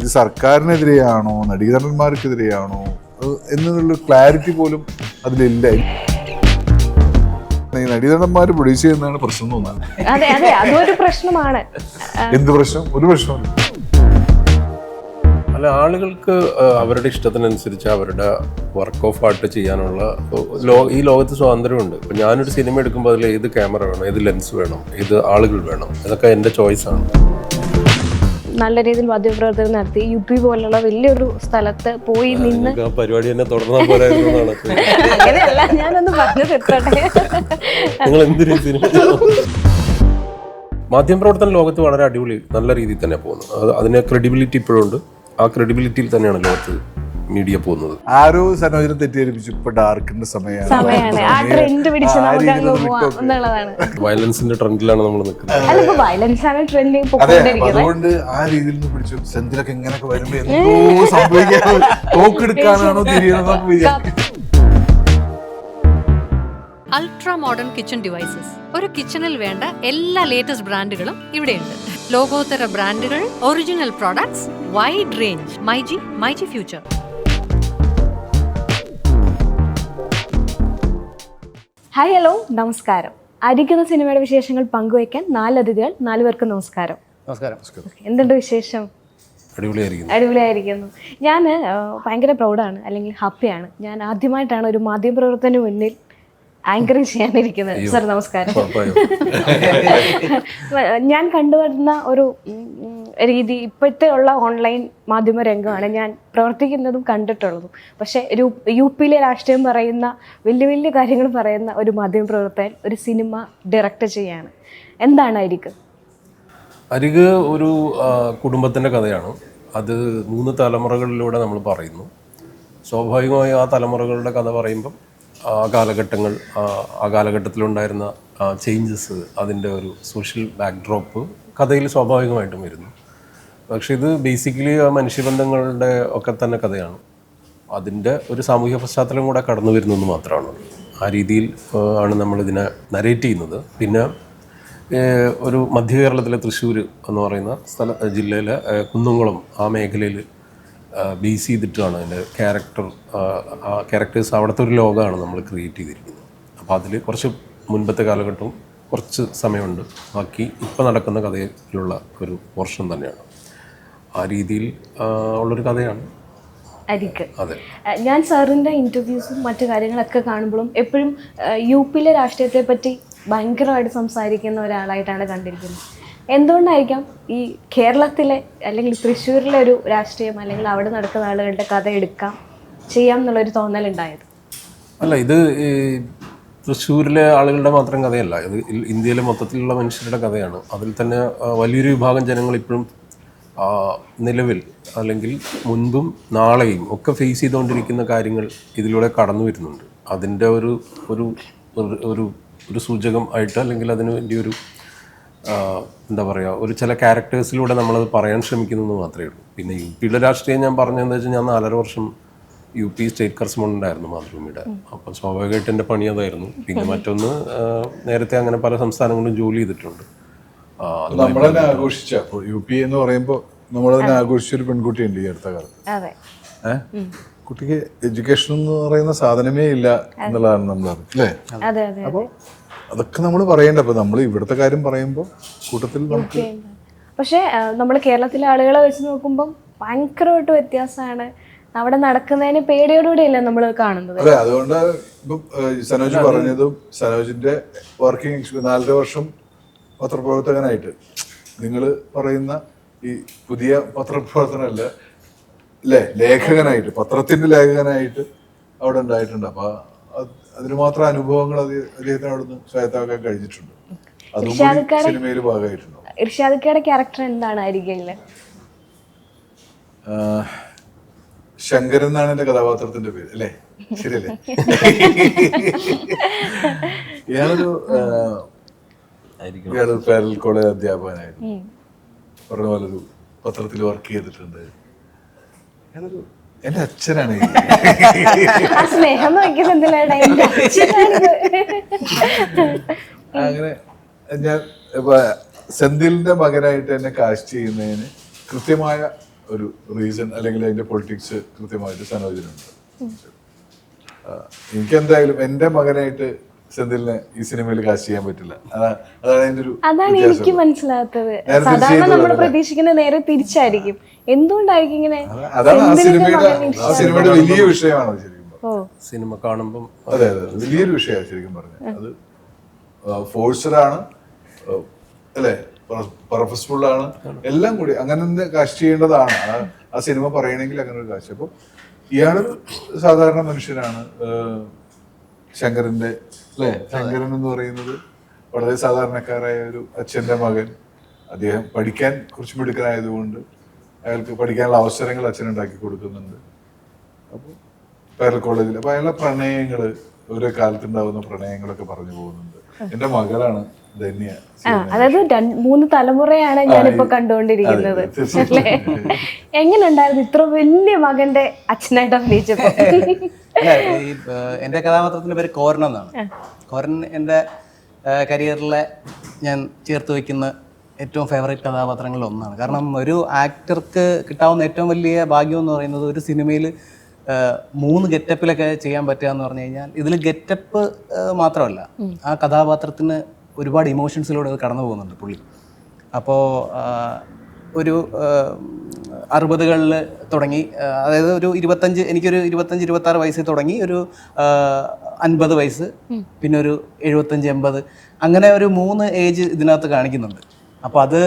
ഇത് സർക്കാരിനെതിരെയാണോ നടീനടന്മാർക്കെതിരെയാണോ എന്നുള്ള ക്ലാരിറ്റി പോലും അതിലില്ല. ഈ നടീനടന്മാർ പ്രൊഡ്യൂസ് ചെയ്യുന്നതാണ് പ്രശ്നം തോന്നാണ്. അതെ അതെ, അതൊരു പ്രശ്നമാണ്. എന്ത് പ്രശ്നം? ഒരു പ്രശ്നമില്ല. അല്ല, ആളുകൾക്ക് അവരുടെ ഇഷ്ടത്തിനനുസരിച്ച് അവരുടെ വർക്ക് ഓഫ് ആർട്ട് ചെയ്യാനുള്ള ഈ ലോകത്ത് സ്വാതന്ത്ര്യമുണ്ട്. ഇപ്പം ഞാനൊരു സിനിമ എടുക്കുമ്പോൾ അതിൽ ഏത് ക്യാമറ വേണം, ഏത് ലെൻസ് വേണം, ഏത് ആളുകൾ വേണം, ഇതൊക്കെ എൻ്റെ ചോയ്സാണ്. നല്ല രീതിയിൽ മാധ്യമപ്രവർത്തനം നടത്തി UP പോലുള്ള വലിയൊരു സ്ഥലത്ത് പോയി നിന്ന് ആ പരിപാടി തന്നെ തുടർന്നാൽ പോരായിരുന്നാണ്. അങ്ങനെയല്ല, ഞാനൊന്ന് പറഞ്ഞു തീർത്തോട്ടെ. നിങ്ങൾ എന്ത് സിനിമ മാധ്യമപ്രവർത്തന ലോകത്ത് വളരെ അടിപൊളി നല്ല രീതിയിൽ തന്നെ പോകുന്നു. അതിന് ക്രെഡിബിലിറ്റി ഇപ്പോഴുണ്ട്. ആ ക്രെഡിബിലിറ്റിയിൽ തന്നെയാണ് ലോകത്ത് മീഡിയ പോകുന്നത്. ആരോ സനോജിനെ തെറ്റിദ്ധരിപ്പിച്ചു. ഇപ്പൊ ഡാർക്കിന്റെ സമയമാണ്, ആ ട്രെൻഡ് പിടിച്ച് നമുക്ക് അങ്ങ് പോവാം എന്നുള്ളതാണ്. വയലൻസിന്റെ ട്രെൻഡിലാണ് നമ്മൾ നിൽക്കുന്നത്. അല്ല, ഇപ്പൊ വയലൻസ് ആണ് ട്രെൻഡിങ് അതെ, പൊക്കോണ്ടിരിക്കുന്നത്. അതുകൊണ്ട് ആ രീതിയിൽ നിന്ന് പിടിച്ചു. സെന്തിലൊക്കെ ഇങ്ങനെയൊക്കെ വരുമ്പോ എന്തോ സംഭവിക്കാൻ തോക്കെടുക്കാനാണോ തിരിയണമെന്നൊക്കെ വിചാരിക്കും. Ultra modern kitchen devices. ഒരു കിച്ചണിൽ വേണ്ട എല്ലാ ലേറ്റസ്റ്റ് ബ്രാൻഡുകളും ഇവിടെയുണ്ട്. ലോകോത്തര ബ്രാൻഡുകൾ, original products, wide range. MyG future. Hi, hello, നമസ്കാരം. അരിക്കുന്ന സിനിമയുടെ വിശേഷങ്ങൾ പങ്കുവയ്ക്കാൻ 4 അതിഥികൾ. 4 പേർക്കും നമസ്കാരം. നമസ്കാരം. എന്തുണ്ട് വിശേഷം? അടിപൊളിയായിരിക്കുന്നു. ഞാൻ ഭയങ്കര പ്രൗഡാണ്, അല്ലെങ്കിൽ ഹാപ്പിയാണ്. ഞാൻ ആദ്യമായിട്ടാണ് ഒരു മാധ്യമപ്രവർത്തന മുന്നിൽ ആങ്കറിങ് ചെയ്യാനിരിക്കുന്നത്. സർ, നമസ്കാരം. ഞാൻ കണ്ടുവരുന്ന ഒരു രീതി ഇപ്പോഴത്തെ ഉള്ള ഓൺലൈൻ മാധ്യമ രംഗമാണ് ഞാൻ പ്രവർത്തിക്കുന്നതും കണ്ടിട്ടുള്ളതും. പക്ഷേ UP രാഷ്ട്രീയം പറയുന്ന വലിയ വലിയ കാര്യങ്ങൾ പറയുന്ന ഒരു മാധ്യമപ്രവർത്തകൻ ഒരു സിനിമ ഡയറക്റ്റ് ചെയ്യാണ്. എന്താണ് അരിക് ഒരു കുടുംബത്തിൻ്റെ കഥയാണ്. അത് 3 തലമുറകളിലൂടെ നമ്മൾ പറയുന്നു. സ്വാഭാവികമായും ആ തലമുറകളുടെ കഥ പറയുമ്പം ആ കാലഘട്ടങ്ങൾ, ആ കാലഘട്ടത്തിലുണ്ടായിരുന്ന ചേഞ്ചസ്, അതിൻ്റെ ഒരു സോഷ്യൽ ബാക്ക്ഡ്രോപ്പ് കഥയിൽ സ്വാഭാവികമായിട്ടും വരുന്നു. പക്ഷെ ഇത് ബേസിക്കലി ആ മനുഷ്യബന്ധങ്ങളുടെ ഒക്കെ തന്നെ കഥയാണ്. അതിൻ്റെ ഒരു സാമൂഹ്യ പശ്ചാത്തലം കൂടെ കടന്നു വരുന്നെന്ന് മാത്രമാണ്. ആ രീതിയിൽ ആണ് നമ്മളിതിനെ നരേറ്റ് ചെയ്യുന്നത്. പിന്നെ ഒരു മധ്യ കേരളത്തിലെ തൃശ്ശൂർ എന്ന് പറയുന്ന ജില്ലയിലെ കുന്നംകുളം ആ മേഖലയിൽ ബേസ് ചെയ്തിട്ടാണ് അതിൻ്റെ ക്യാരക്ടേഴ്സ്. അവിടുത്തെ ഒരു ലോകമാണ് നമ്മൾ ക്രിയേറ്റ് ചെയ്തിരിക്കുന്നത്. അപ്പോൾ അതിൽ കുറച്ച് മുൻപത്തെ കാലഘട്ടവും കുറച്ച് സമയമുണ്ട്. ബാക്കി ഇപ്പോൾ നടക്കുന്ന കഥയിലുള്ള ഒരു പോർഷൻ തന്നെയാണ്. ആ രീതിയിൽ ഉള്ളൊരു കഥയാണ് അരിക്. അതെ. ഞാൻ സാറിൻ്റെ ഇൻ്റർവ്യൂസും മറ്റു കാര്യങ്ങളൊക്കെ കാണുമ്പോഴും എപ്പോഴും UP രാഷ്ട്രീയത്തെ പറ്റി ഭയങ്കരമായിട്ട് സംസാരിക്കുന്ന ഒരാളായിട്ടാണ് കണ്ടിരിക്കുന്നത്. എന്തുകൊണ്ടായിരിക്കാം ഈ കേരളത്തിലെ അല്ലെങ്കിൽ തൃശ്ശൂരിലെ ഒരു രാഷ്ട്രീയം അല്ലെങ്കിൽ അവിടെ നടക്കുന്ന ആളുകളുടെ കഥ ചെയ്യാം എന്നുള്ളൊരു തോന്നലുണ്ടായത്? അല്ല, ഇത് ഈ തൃശ്ശൂരിലെ ആളുകളുടെ മാത്രം കഥയല്ല. ഇത് ഇന്ത്യയിലെ മൊത്തത്തിലുള്ള മനുഷ്യരുടെ കഥയാണ്. അതിൽ തന്നെ വലിയൊരു വിഭാഗം ജനങ്ങൾ ഇപ്പോഴും നിലവിൽ അല്ലെങ്കിൽ മുൻപും നാളെയും ഒക്കെ ഫേസ് ചെയ്തുകൊണ്ടിരിക്കുന്ന കാര്യങ്ങൾ ഇതിലൂടെ കടന്നു വരുന്നുണ്ട്. അതിൻ്റെ ഒരു ഒരു ഒരു ഒരു സൂചകം ആയിട്ട്, അല്ലെങ്കിൽ അതിന് വേണ്ടി ഒരു എന്താ പറയുക, ഒരു ചില ക്യാരക്ടേഴ്സിലൂടെ നമ്മളത് പറയാൻ ശ്രമിക്കുന്നത് മാത്രമേ ഉള്ളൂ. പിന്നെ UP രാഷ്ട്രീയം ഞാൻ പറഞ്ഞതെന്ന് വെച്ചാൽ ഞാൻ 4.5 വർഷം UP സ്റ്റേറ്റ് കറസ്പോണ്ടൻ്റ് ആയിരുന്നു മാതൃഭൂമിയുടെ. അപ്പം സ്വാഭാവികമായിട്ട് എൻ്റെ പണി അതായിരുന്നു. പിന്നെ മറ്റൊന്ന്, നേരത്തെ അങ്ങനെ പല സംസ്ഥാനങ്ങളിലും ജോലി ചെയ്തിട്ടുണ്ട്. നമ്മളെന്നെ ആഘോഷിച്ച UP എന്ന് പറയുമ്പോൾ നമ്മളതിനെ ആഘോഷിച്ചൊരു പെൺകുട്ടിയുണ്ട് ഈ അടുത്ത കാലത്ത്. കുട്ടിക്ക് എഡ്യൂക്കേഷൻ എന്ന് പറയുന്ന സാധനമേ ഇല്ല എന്നുള്ളതാണ് നമ്മൾ അല്ലേ? അപ്പോൾ അതൊക്കെ നമ്മൾ പറയണ്ട. അപ്പൊ നമ്മൾ ഇവിടുത്തെ കാര്യം പറയുമ്പോൾ കൂട്ടത്തിൽ നമുക്ക്, പക്ഷേ നമ്മൾ കേരളത്തിലെ ആളുകളെ വെച്ച് നോക്കുമ്പോൾ ഭയങ്കരമായിട്ട് വ്യത്യാസമാണ്. അവിടെ നടക്കുന്നതിന് പേടിയോടുകൂടിയല്ല നമ്മൾ കാണുന്നത്. അതെ, അതുകൊണ്ട് ഇപ്പം സനോജ് പറഞ്ഞതും സനോജിന്റെ വർക്കിംഗ് എക്സ്പീരിയൻസ് 4.5 വർഷം പത്രപ്രവർത്തകനായിട്ട് നിങ്ങൾ പറയുന്ന ഈ പുതിയ പത്രപ്രവർത്തനമല്ല അല്ലേ, ലേഖകനായിട്ട്, പത്രത്തിന്റെ ലേഖകനായിട്ട് അവിടെ ഉണ്ടായിട്ടുണ്ട്. അപ്പൊ അതിന് മാത്രം അനുഭവങ്ങൾ അദ്ദേഹത്തിന് അവിടുന്ന് സ്വായത്തമാക്കാൻ കഴിഞ്ഞിട്ടുണ്ട്. അതും സിനിമയിൽ ഭാഗമായിട്ടുണ്ട്. ഇർഷാദിക്കയുടെ ക്യാരക്ടർ എന്താണ് അരികയില്? ശങ്കരൻ എന്നാണ് എന്റെ കഥാപാത്രത്തിന്റെ പേര്, അല്ലേ? ശരിയല്ലേ? ഞാനൊരു പാരൽ കോളേജ് അധ്യാപകനായിരുന്നു. പറഞ്ഞ പോലെ ഒരു പത്രത്തിൽ വർക്ക് ചെയ്തിട്ടുണ്ട്. ഞാനൊരു എന്റെ അച്ഛനാണ്. അങ്ങനെ ഞാൻ സെന്തിലിന്റെ മകനായിട്ട് എന്നെ കാസ്റ്റ് ചെയ്യുന്നതിന് കൃത്യമായ ഒരു റീസൺ അല്ലെങ്കിൽ അതിന്റെ പൊളിറ്റിക്സ് കൃത്യമായിട്ട് സനോജിനുണ്ട്. എനിക്ക് എന്തായാലും എന്റെ മകനായിട്ട് സെന്തിലിനെ ഈ സിനിമയിൽ കാസ്റ്റ് ചെയ്യാൻ പറ്റില്ല. അതാണ് അതിന്റെ ഒരു അതാണ് എനിക്ക് മനസ്സിലാത്തത്. സാധാരണ നമ്മൾ പ്രതീക്ഷിക്കുന്ന നേരെ തിരിച്ചായിരിക്കും. എന്തുകൊണ്ടായിരിക്കും ഇങ്ങനെ? അതാണ് ആ സിനിമയുടെ വലിയ വിഷയമാണ് ശരിക്കും. സിനിമ കാണുമ്പം അതെ അതെ വലിയൊരു വിഷയമാണ് ശരിക്കും പറഞ്ഞത്. അത് ഫോഴ്സ്ഡ് ആണ് അല്ലേ, പർപ്പസ്ഫുൾ ആണ്, എല്ലാം കൂടി അങ്ങനെ കാസ്റ്റ് ചെയ്യേണ്ടതാണ്. ആ സിനിമ പറയണമെങ്കിൽ അങ്ങനെ ഒരു കാസ്റ്റ്. അപ്പൊ ഇയാള് സാധാരണ മനുഷ്യനാണ്. ശങ്കരന്റെ അല്ലേ, ശങ്കരൻ എന്ന് പറയുന്നത് വളരെ സാധാരണക്കാരായ ഒരു അച്ഛന്റെ മകൻ. അദ്ദേഹം പഠിക്കാൻ കുറച്ച് മിടുക്കനായതുകൊണ്ട് അയാൾക്ക് പഠിക്കാനുള്ള അവസരങ്ങൾ അച്ഛൻ ഉണ്ടാക്കി കൊടുക്കുന്നുണ്ട്. അപ്പോൾ പേരൽ കോളേജിൽ അപ്പൊ അയാളുടെ പ്രണയങ്ങള് ഓരോ കാലത്തുണ്ടാവുന്ന പ്രണയങ്ങളൊക്കെ പറഞ്ഞു പോകുന്നുണ്ട്. എന്റെ മകളാണ് ധന്യ. അതായത് 3 തലമുറയാണ് ഞാനിപ്പോ കണ്ടുകൊണ്ടിരിക്കുന്നത് അല്ലേ? എങ്ങനെ ഉണ്ടായിരുന്നു ഇത്ര വലിയ മകന്റെ അച്ഛനായിട്ട് അഭിനയിച്ചപ്പോ? എന്റെ കഥാപാത്രത്തിന്റെ പേര് കോരൻ എന്നാണ്. കോരൻ എൻ്റെ കരിയറിലെ ഞാൻ ചേർത്ത് വയ്ക്കുന്ന ഏറ്റവും ഫേവറേറ്റ് കഥാപാത്രങ്ങളിൽ ഒന്നാണ്. കാരണം ഒരു ആക്ടർക്ക് കിട്ടാവുന്ന ഏറ്റവും വലിയ ഭാഗ്യം എന്ന് പറയുന്നത് ഒരു സിനിമയിൽ 3 ഗെറ്റപ്പിലൊക്കെ ചെയ്യാൻ പറ്റുക എന്ന് പറഞ്ഞു കഴിഞ്ഞാൽ, ഇതിൽ ഗെറ്റപ്പ് മാത്രമല്ല, ആ കഥാപാത്രത്തിന് ഒരുപാട് ഇമോഷൻസിലൂടെ അത് കടന്നു പോകുന്നുണ്ട് പുള്ളി. അപ്പോൾ ഒരു 60കളിൽ തുടങ്ങി, അതായത് ഒരു 25, എനിക്കൊരു 25-26 വയസ്സിൽ തുടങ്ങി, ഒരു 50 വയസ്സ്, പിന്നെ ഒരു 75-80, അങ്ങനെ ഒരു 3 ഏജ് ഇതിനകത്ത് കാണിക്കുന്നുണ്ട്. അപ്പോൾ അത്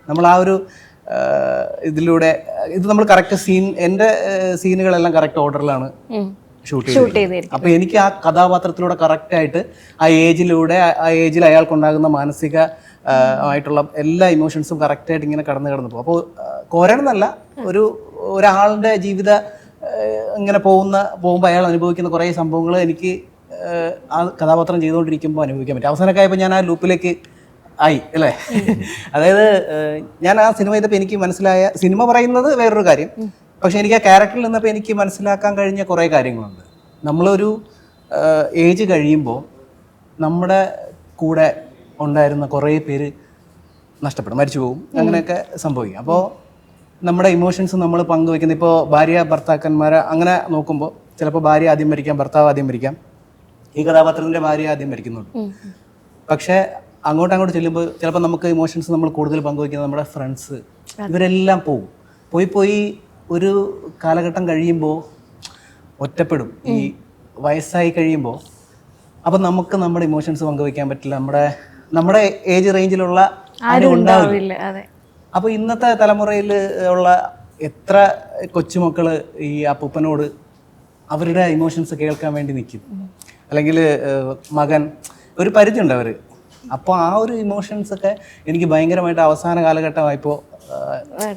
നമ്മൾ ആ ഒരു ഇതിലൂടെ ഇത് നമ്മൾ കറക്റ്റ് എൻ്റെ സീനുകളെല്ലാം കറക്റ്റ് ഓർഡറിലാണ് ഷൂട്ട് ചെയ്തത്. അപ്പൊ എനിക്ക് ആ കഥാപാത്രത്തിലൂടെ കറക്റ്റായിട്ട് ആ ഏജിൽ അയാൾക്കുണ്ടാകുന്ന മാനസിക ആയിട്ടുള്ള എല്ലാ ഇമോഷൻസും കറക്റ്റായിട്ട് ഇങ്ങനെ കടന്നു പോകും. അപ്പോൾ കോരൻ എന്നല്ല, ഒരാളുടെ ജീവിത ഇങ്ങനെ പോകുമ്പോൾ അയാൾ അനുഭവിക്കുന്ന കുറേ സംഭവങ്ങൾ എനിക്ക് ആ കഥാപാത്രം ചെയ്തുകൊണ്ടിരിക്കുമ്പോൾ അനുഭവിക്കാൻ പറ്റും. അവസാനമൊക്കെ ആയപ്പോൾ ഞാൻ ആ ലൂപ്പിലേക്ക് ആയി അല്ലേ. അതായത് ഞാൻ ആ സിനിമ ചെയ്തപ്പോൾ എനിക്ക് മനസ്സിലായ, സിനിമ പറയുന്നത് വേറൊരു കാര്യം, പക്ഷെ എനിക്ക് ആ ക്യാരക്ടറിൽ നിന്നപ്പോൾ എനിക്ക് മനസ്സിലാക്കാൻ കഴിഞ്ഞ കുറേ കാര്യങ്ങളുണ്ട്. നമ്മളൊരു ഏജ് കഴിയുമ്പോൾ നമ്മുടെ കൂടെ ഉണ്ടായിരുന്ന കുറേ പേര് നഷ്ടപ്പെടും, മരിച്ചു പോകും, അങ്ങനെയൊക്കെ സംഭവിക്കും. അപ്പോൾ നമ്മുടെ ഇമോഷൻസ് നമ്മൾ പങ്കുവെക്കുന്നത്, ഇപ്പോൾ ഭാര്യ ഭർത്താക്കന്മാരെ അങ്ങനെ നോക്കുമ്പോൾ ചിലപ്പോൾ ഭാര്യ ആദ്യം മരിക്കാം, ഭർത്താവ് ആദ്യം മരിക്കാം, ഈ കഥാപാത്രത്തിൻ്റെ ഭാര്യ ആദ്യം മരിക്കുന്നുണ്ട്. പക്ഷേ അങ്ങോട്ട് ചെല്ലുമ്പോൾ ചിലപ്പോൾ നമുക്ക് ഇമോഷൻസ് നമ്മൾ കൂടുതൽ പങ്കുവയ്ക്കുന്നത് നമ്മുടെ ഫ്രണ്ട്സ്, ഇവരെല്ലാം പോയി ഒരു കാലഘട്ടം കഴിയുമ്പോൾ ഒറ്റപ്പെടും. ഈ വയസ്സായി കഴിയുമ്പോൾ അപ്പം നമുക്ക് നമ്മുടെ ഇമോഷൻസ് പങ്കുവയ്ക്കാൻ പറ്റില്ല, നമ്മുടെ ഏജ് റേഞ്ചിലുള്ള ആരും ഉണ്ടാവില്ല. അപ്പോൾ ഇന്നത്തെ തലമുറയിൽ ഉള്ള എത്ര കൊച്ചുമക്കൾ ഈ അപ്പൂപ്പനോട് അവരുടെ ഇമോഷൻസ് കേൾക്കാൻ വേണ്ടി നിൽക്കും, അല്ലെങ്കിൽ മകൻ, ഒരു പരിധിയുണ്ട് അവർ. അപ്പോൾ ആ ഒരു ഇമോഷൻസ് ഒക്കെ എനിക്ക് ഭയങ്കരമായിട്ട് അവസാന കാലഘട്ടമായപ്പോൾ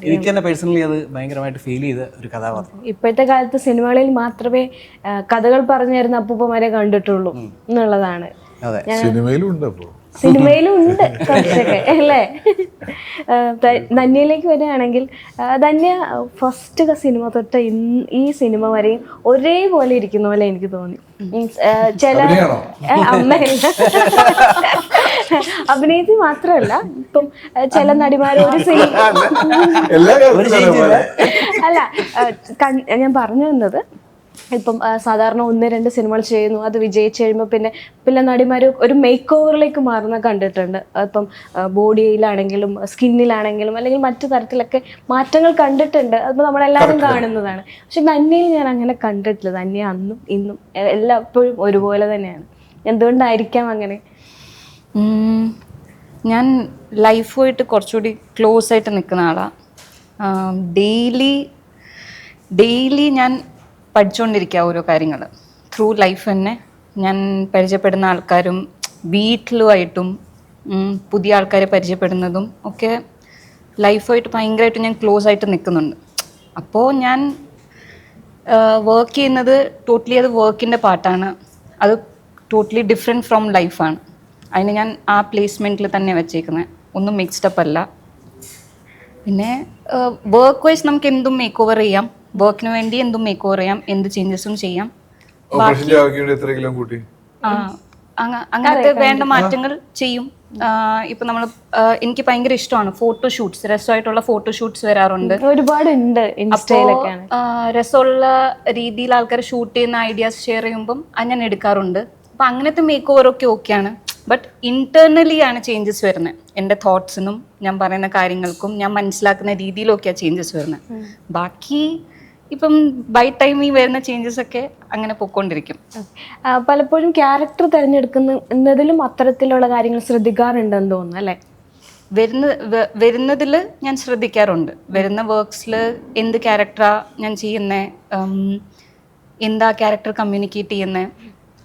എനിക്ക് തന്നെ പേഴ്സണലി അത് ഭയങ്കരമായിട്ട് ഫീൽ ചെയ്ത ഒരു കഥാപാത്രം. ഇപ്പോഴത്തെ കാലത്ത് സിനിമകളിൽ മാത്രമേ കഥകൾ പറഞ്ഞു തരുന്ന അപ്പൂപ്പന്മാരെ കണ്ടിട്ടുള്ളൂ എന്നുള്ളതാണ്. സിനിമയിലും ഉണ്ട്, അപ്പോൾ സിനിമയിലും ഉണ്ട് കുറച്ചൊക്കെ അല്ലേ. ധന്യയിലേക്ക് വരികയാണെങ്കിൽ, ധന്യ ഫസ്റ്റ് സിനിമ തൊട്ട് ഈ സിനിമ വരെയും ഒരേപോലെ ഇരിക്കുന്ന പോലെ എനിക്ക് തോന്നി. മീൻസ് ചില അമ്മയല്ല, അഭിനേത്രി മാത്രമല്ല, ഇപ്പം ചില നടിമാർ ഒരു സിനിമ അല്ല, ഞാൻ പറഞ്ഞു വന്നത്, ഇപ്പം സാധാരണ 1-2 സിനിമകൾ ചെയ്യുന്നു, അത് വിജയിച്ച് കഴിയുമ്പോൾ പിന്നെ നടിമാർ ഒരു മേക്ക് ഓവറിലേക്ക് മാറുന്ന കണ്ടിട്ടുണ്ട്. ഇപ്പം ബോഡിയിലാണെങ്കിലും സ്കിന്നിലാണെങ്കിലും അല്ലെങ്കിൽ മറ്റു തരത്തിലൊക്കെ മാറ്റങ്ങൾ കണ്ടിട്ടുണ്ട്. അതിപ്പോൾ നമ്മളെല്ലാവരും കാണുന്നതാണ്. പക്ഷെ ധന്യയിൽ ഞാൻ അങ്ങനെ കണ്ടിട്ടില്ല. ധന്യ അന്നും ഇന്നും എപ്പോഴും ഒരുപോലെ തന്നെയാണ്. എന്തുകൊണ്ടായിരിക്കാം അങ്ങനെ? ഞാൻ ലൈഫുമായിട്ട് കുറച്ചുകൂടി ക്ലോസ് ആയിട്ട് നിൽക്കുന്ന ആളാണ്. ഡെയിലി ഞാൻ പഠിച്ചുകൊണ്ടിരിക്കുക ഓരോ കാര്യങ്ങൾ. ത്രൂ ലൈഫ് തന്നെ ഞാൻ പരിചയപ്പെടുന്ന ആൾക്കാരും വീട്ടിലുമായിട്ടും പുതിയ ആൾക്കാരെ പരിചയപ്പെടുന്നതും ഒക്കെ ലൈഫുമായിട്ട് ഭയങ്കരമായിട്ട് ഞാൻ ക്ലോസ് ആയിട്ട് നിൽക്കുന്നുണ്ട്. അപ്പോൾ ഞാൻ വർക്ക് ചെയ്യുന്നത് ടോട്ടലി അത് വർക്കിൻ്റെ പാർട്ടാണ്. അത് ടോട്ടലി ഡിഫറെൻറ്റ് ഫ്രോം ലൈഫാണ്. അതിന് ഞാൻ ആ പ്ലേസ്മെൻറ്റിൽ തന്നെ വെച്ചേക്കുന്നത്, ഒന്നും മിക്സ്ഡപ്പ് അല്ല. പിന്നെ വർക്ക് വൈസ് നമുക്ക് എന്തും മേക്ക് ഓവർ ചെയ്യാം, വർക്കിന് വേണ്ടി എന്തും മേക്ക് ഓവർ ചെയ്യാം, എന്ത് ചേഞ്ചസും ചെയ്യാം. അങ്ങനത്തെ വേണ്ട മാറ്റങ്ങൾ ചെയ്യും. ഇപ്പം നമ്മൾ എനിക്ക് ഭയങ്കര ഇഷ്ടമാണ് ഫോട്ടോഷൂട്ട്സ്, രസമായിട്ടുള്ള ഫോട്ടോഷൂട്ട്സ് വരാറുണ്ട്. ഒരുപാടുണ്ട് ഇൻസ്റ്റയിലൊക്കെയാണ്. രസമുള്ള രീതിയിൽ ആൾക്കാർ ഷൂട്ട് ചെയ്യുന്ന ഐഡിയാസ് ഷെയർ ചെയ്യുമ്പം അത് ഞാൻ എടുക്കാറുണ്ട്. അപ്പം അങ്ങനത്തെ മേക്ക് ഓവറൊക്കെ ഓക്കെയാണ്. ബട്ട് ഇന്റേർണലി ആണ് ചേഞ്ചസ് വരുന്നത്. എൻ്റെ തോട്ട്സിനും ഞാൻ പറയുന്ന കാര്യങ്ങൾക്കും ഞാൻ മനസ്സിലാക്കുന്ന രീതിയിലൊക്കെയാണ് ചേഞ്ചസ് വരുന്നത്. ബാക്കി ഇപ്പം ബൈ ടൈം ഈ വരുന്ന ചേഞ്ചസ് ഒക്കെ അങ്ങനെ പൊയ്ക്കൊണ്ടിരിക്കും. പലപ്പോഴും ക്യാരക്ടർ തിരഞ്ഞെടുക്കുന്നതിലും അത്തരത്തിലുള്ള കാര്യങ്ങൾ ശ്രദ്ധിക്കാറുണ്ടെന്ന് തോന്നുന്നു അല്ലേ? വരുന്നതിൽ ഞാൻ ശ്രദ്ധിക്കാറുണ്ട്. വരുന്ന വർക്ക്സിൽ എന്ത് ക്യാരക്ടറാണ് ഞാൻ ചെയ്യുന്നത്, എന്താ ക്യാരക്ടർ കമ്മ്യൂണിക്കേറ്റ് ചെയ്യുന്നത്,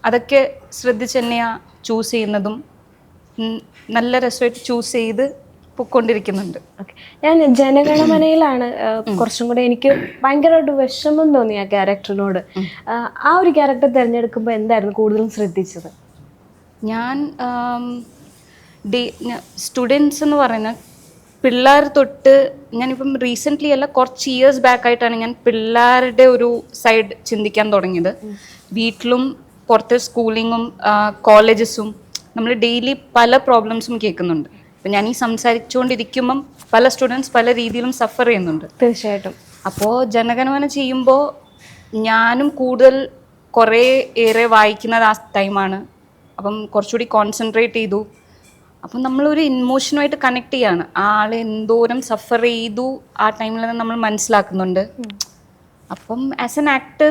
അതൊക്കെ ശ്രദ്ധിച്ച് തന്നെയാണ് ചൂസ് ചെയ്യുന്നതും. നല്ല രസമായിട്ട് ചൂസ് ചെയ്ത് പൊയ്ക്കൊണ്ടിരിക്കുന്നുണ്ട്. ഓക്കെ, ഞാൻ ജനഗണമനയിലാണ് കുറച്ചും കൂടെ എനിക്ക് ഭയങ്കരമായിട്ട് വിഷമം തോന്നി ആ ക്യാരക്ടറിനോട്. ആ ഒരു ക്യാരക്ടർ തിരഞ്ഞെടുക്കുമ്പോൾ എന്തായിരുന്നു കൂടുതലും ശ്രദ്ധിച്ചത്? ഞാൻ സ്റ്റുഡൻസ് എന്ന് പറയുന്ന പിള്ളേർ തൊട്ട്, ഞാനിപ്പം റീസെൻ്റ്ലി അല്ല കുറച്ച് ഇയേഴ്സ് ബാക്ക് ആയിട്ടാണ് ഞാൻ പിള്ളേരുടെ ഒരു സൈഡ് ചിന്തിക്കാൻ തുടങ്ങിയത്. വീട്ടിലും പുറത്തെ സ്കൂളിങ്ങും കോളേജസും നമ്മൾ ഡെയിലി പല പ്രോബ്ലംസും കേൾക്കുന്നുണ്ട്. അപ്പം ഞാൻ ഈ സംസാരിച്ചുകൊണ്ടിരിക്കുമ്പം പല സ്റ്റുഡൻസ് പല രീതിയിലും സഫർ ചെയ്യുന്നുണ്ട്. തീർച്ചയായിട്ടും. അപ്പോൾ ജനഗണമന ചെയ്യുമ്പോൾ ഞാനും കൂടുതൽ കുറേ ഏറെ വായിക്കുന്നത് ആ ടൈമാണ്. അപ്പം കുറച്ചുകൂടി കോൺസെൻട്രേറ്റ് ചെയ്തു. അപ്പം നമ്മളൊരു ഇമോഷനുമായിട്ട് കണക്ട് ചെയ്യാണ്. ആ ആൾ എന്തോരം സഫർ ചെയ്തു ആ ടൈമിൽ നമ്മൾ മനസ്സിലാക്കുന്നുണ്ട്. അപ്പം ആസ് എൻ ആക്ടർ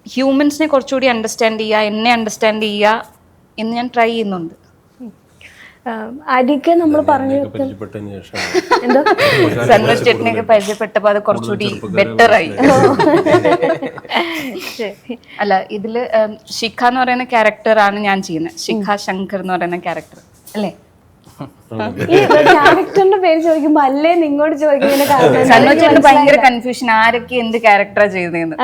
ഹ്യൂമൻസിനെ കുറച്ചുകൂടി അണ്ടർസ്റ്റാൻഡ് ചെയ്യുക, എന്നെ അണ്ടർസ്റ്റാൻഡ് ചെയ്യുക എന്ന് ഞാൻ ട്രൈ ചെയ്യുന്നുണ്ട്. അരികെ നമ്മൾ പറഞ്ഞു പരിചയപ്പെട്ടതിന് ശേഷം എന്തോ സന്തോഷ് ചേട്ടനെയൊക്കെ പരിചയപ്പെട്ടപ്പോൾ അത് കുറച്ചുകൂടി ബെറ്ററായി. അല്ല, ഇതില് ശിഖ എന്ന് പറയുന്ന ക്യാരക്ടറാണ് ഞാൻ ചെയ്യുന്നത്. ശിഖ ശങ്കർ എന്ന് പറയുന്ന ക്യാരക്ടർ അല്ലേ? ഈ ക്യാരക്ടറിന്റെ പേര് ചോദിക്കുമ്പോ അല്ലേ നിങ്ങോട്ട് ചോദിക്കുന്നതിന്റെ കാരണം സന്തോഷ് ചേട്ടന് ഭയങ്കര കൺഫ്യൂഷൻ, ആരൊക്കെ എന്ത് ക്യാരക്ടറാ ചെയ്തതെന്ന്.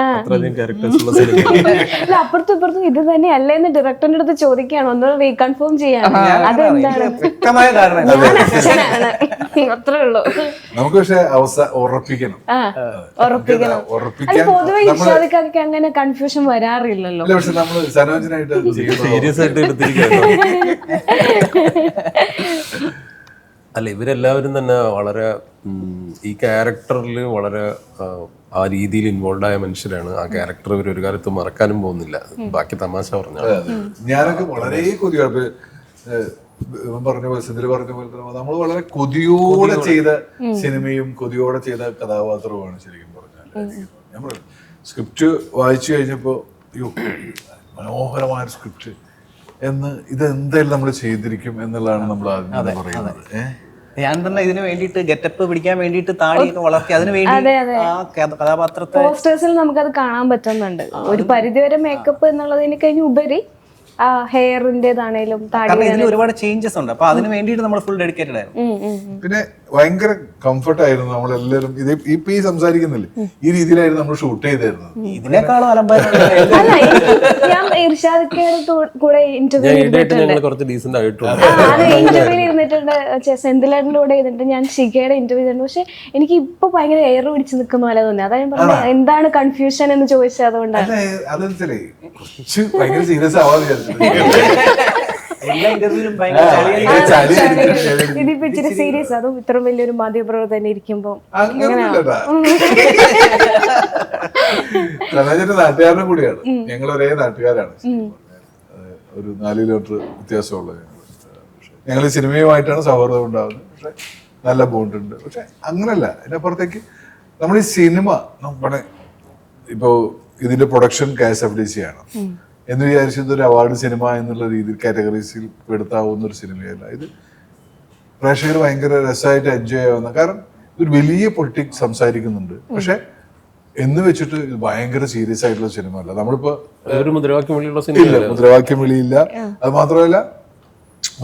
അല്ല, അപ്പുറത്തും ഇപ്പുറത്തും ഇത് തന്നെ അല്ലേ എന്ന് ഡയറക്ടറിന്റെ അടുത്ത് ചോദിക്കുകയാണ്, ഒന്ന് റീകൺഫേം ചെയ്യാണ്. അതെന്താണ്? അത്രേ ഉള്ളൂ. നമുക്ക് പക്ഷെ ഉറപ്പിക്കണം. അത് പൊതുവെ ഇഷാദിക്കൊക്കെ അങ്ങനെ കൺഫ്യൂഷൻ വരാറില്ലല്ലോ. പക്ഷെ നമ്മള് സനോജിനായിട്ട് സീരിയസ് ആയിട്ട് എടുത്തിരിക്കുന്നു. അല്ല, ഇവരെല്ലാവരും തന്നെ വളരെ ഈ ക്യാരക്ടറിൽ വളരെ ആ രീതിയിൽ ഇൻവോൾവ് ആയ മനുഷ്യരാണ്. ആ ക്യാരക്ടർ ഇവർ ഒരു കാലത്ത് മറക്കാനും പോകുന്നില്ല. ബാക്കി തമാശ പറഞ്ഞാൽ ഞാനൊക്കെ വളരെ കൊതിയാണ് പറഞ്ഞ പോലെ, സെന്തിൽ പറഞ്ഞ പോലെ തന്നെ നമ്മൾ വളരെ കൊതിയോടെ ചെയ്ത സിനിമയും കൊതിയോടെ ചെയ്ത കഥാപാത്രവുമാണ് ശരിക്കും പറഞ്ഞാൽ. നമ്മൾ സ്ക്രിപ്റ്റ് വായിച്ചു കഴിഞ്ഞപ്പോ മനോഹരമായ സ്ക്രിപ്റ്റ് എന്ന് ഇതെന്തായാലും നമ്മൾ ചെയ്തിരിക്കും എന്നുള്ളതാണ് നമ്മൾ ആദ്യം പറയുന്നത്. ഞാൻ തന്നെ ഇതിന് വേണ്ടിയിട്ട് ഗെറ്റപ്പ് പിടിക്കാൻ വേണ്ടിയിട്ട് താടിയൊക്കെ വളർത്തി അതിന് വേണ്ടി ആ കഥാപാത്രത്തെ പോസ്റ്റേഴ്സിൽ നമുക്കത് കാണാൻ പറ്റുന്നുണ്ട്. ഒരു പരിധിവരെ മേക്കപ്പ് എന്നുള്ളതിന് കഴിഞ്ഞ് ഉപരി ഹെയറിന്റേതാണേലും ഇതിൽ ഒരുപാട് ചേഞ്ചസ് ഉണ്ട്. അപ്പൊ അതിന് വേണ്ടിയിട്ട് നമ്മൾ ഫുൾ ഡെഡിക്കേറ്റഡ് ആയിരുന്നു. പിന്നെ ഭയങ്കര കംഫർട്ട് ആയിരുന്നു നമ്മളെല്ലാവരും. ഇത് ഇപ്പൊ ഈ സംസാരിക്കുന്നില്ലേ, ഈ രീതിയിലായിരുന്നു നമ്മൾ ഷൂട്ട് ചെയ്തിരുന്നത്. ഇതിനേക്കാളും ഞാൻ ഇർഷാദിക്കയുടെ കൂടെ ഇന്റർവ്യൂ ഇരുന്നിട്ടുണ്ട്, സെന്തിലേട്ടൻ്റെ കൂടെ ഇരുന്നിട്ട് ഞാൻ ഷിഖയുടെ ഇന്റർവ്യൂ ചെയ്തിട്ടുണ്ട്. പക്ഷെ എനിക്ക് ഇപ്പൊ ഭയങ്കര എയർ പിടിച്ച് നിൽക്കുന്ന പോലെ തോന്നി. അതാ ഞാൻ പറഞ്ഞത് എന്താണ് കൺഫ്യൂഷൻ എന്ന് ചോദിച്ചത്. അതുകൊണ്ടാണ് അതെന്തല്ലേ കുറച്ച് ഭയങ്കര സീരിയസ് ആവാതെ ഇതിപ്പോ ഇച്ചിരി സീരിയസ്, അതും ഇത്ര വലിയൊരു മാധ്യമപ്രവർത്തകൻ ഇരിക്കുമ്പോ സനോജിന്റെ നാട്ടുകാരനും കൂടിയാണ്. ഞങ്ങൾ ഒരേ നാട്ടുകാരാണ്. ഒരു 4 കിലോമീറ്റർ വ്യത്യാസമുള്ള ഞങ്ങൾ സിനിമയുമായിട്ടാണ് സൗഹൃദം ഉണ്ടാകുന്നത്. പക്ഷെ നല്ല ബോണ്ട് ഉണ്ട്. പക്ഷെ അങ്ങനല്ല, അതിനപ്പുറത്തേക്ക് നമ്മൾ ഈ സിനിമ നമ്മുടെ ഇപ്പോ ഇതിന്റെ പ്രൊഡക്ഷൻ KSFDC ആണ് എന്ന് വിചാരിച്ചത് ഒരു അവാർഡ് സിനിമ എന്നുള്ള രീതിയിൽ കാറ്റഗറീസിൽ പെടുത്താവുന്ന ഒരു സിനിമയല്ല ഇത്. പ്രേക്ഷകർ ഭയങ്കര രസമായിട്ട് എൻജോയ് ആവുന്ന, കാരണം ഇതൊരു വലിയ പൊളിറ്റിക്സ് സംസാരിക്കുന്നുണ്ട്. പക്ഷെ എന്ന് വെച്ചിട്ട് ഇത് ഭയങ്കര സീരിയസ് ആയിട്ടുള്ള സിനിമ അല്ല. നമ്മളിപ്പോ മുദ്രാവാക്യം വിളിയുള്ള മുദ്രാവാക്യം വിളിയില്ല. അത് മാത്രമല്ല